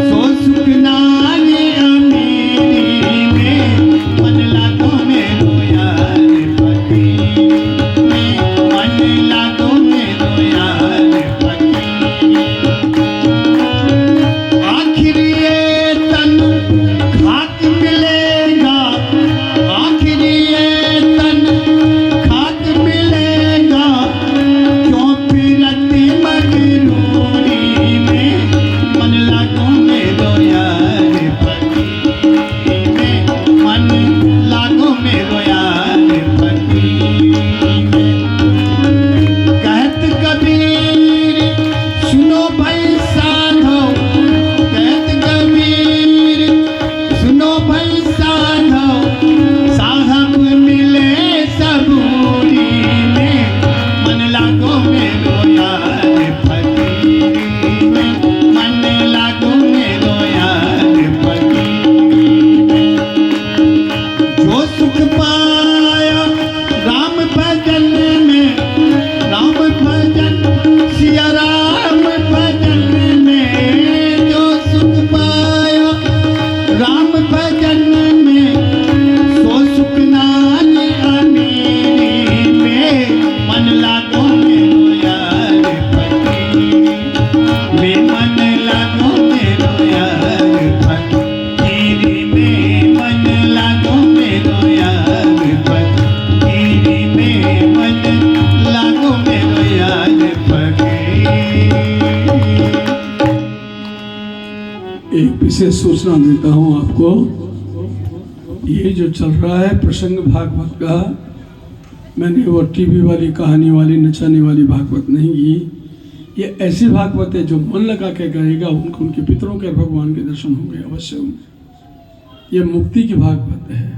सो सुख नाई अमीरी में। मन लागो मेरो यार फकीरी में, मन लागो मेरो यार फकीरी में। आखिर ये तन खाक मिलेगा, आखिर ये तन खाक मिलेगा, क्यों फिरती मजरूरी में। मन लागो मेरो यार फकीरी में, मन लागो मेरो यार फकीरी में। कहत कबीर सुनो भाई साधो, कहत कबीर सुनो भाई साधो, साहब मिले सबूरी में। मन लागो मेरो यार फकीरी में, मन लागो मेरो यार फकीरी में। जो सुख पाया राम भजन में, राम भजन सिया राम भजन में, जो सुख पाया राम भजन में, सो सुख नाई अमीरी में। मन लागो मेरो यार फकीरी में, मन लागो विशेष सूचना देता हूँ आपको। ये जो चल रहा है प्रसंग भागवत का, मैंने वो टीवी वाली कहानी वाली नचाने वाली भागवत नहीं की। ये ऐसी भागवत है जो मन लगा के करेगा उनको उनके पितरों के भगवान के दर्शन होंगे अवश्य। ये मुक्ति की भागवत है।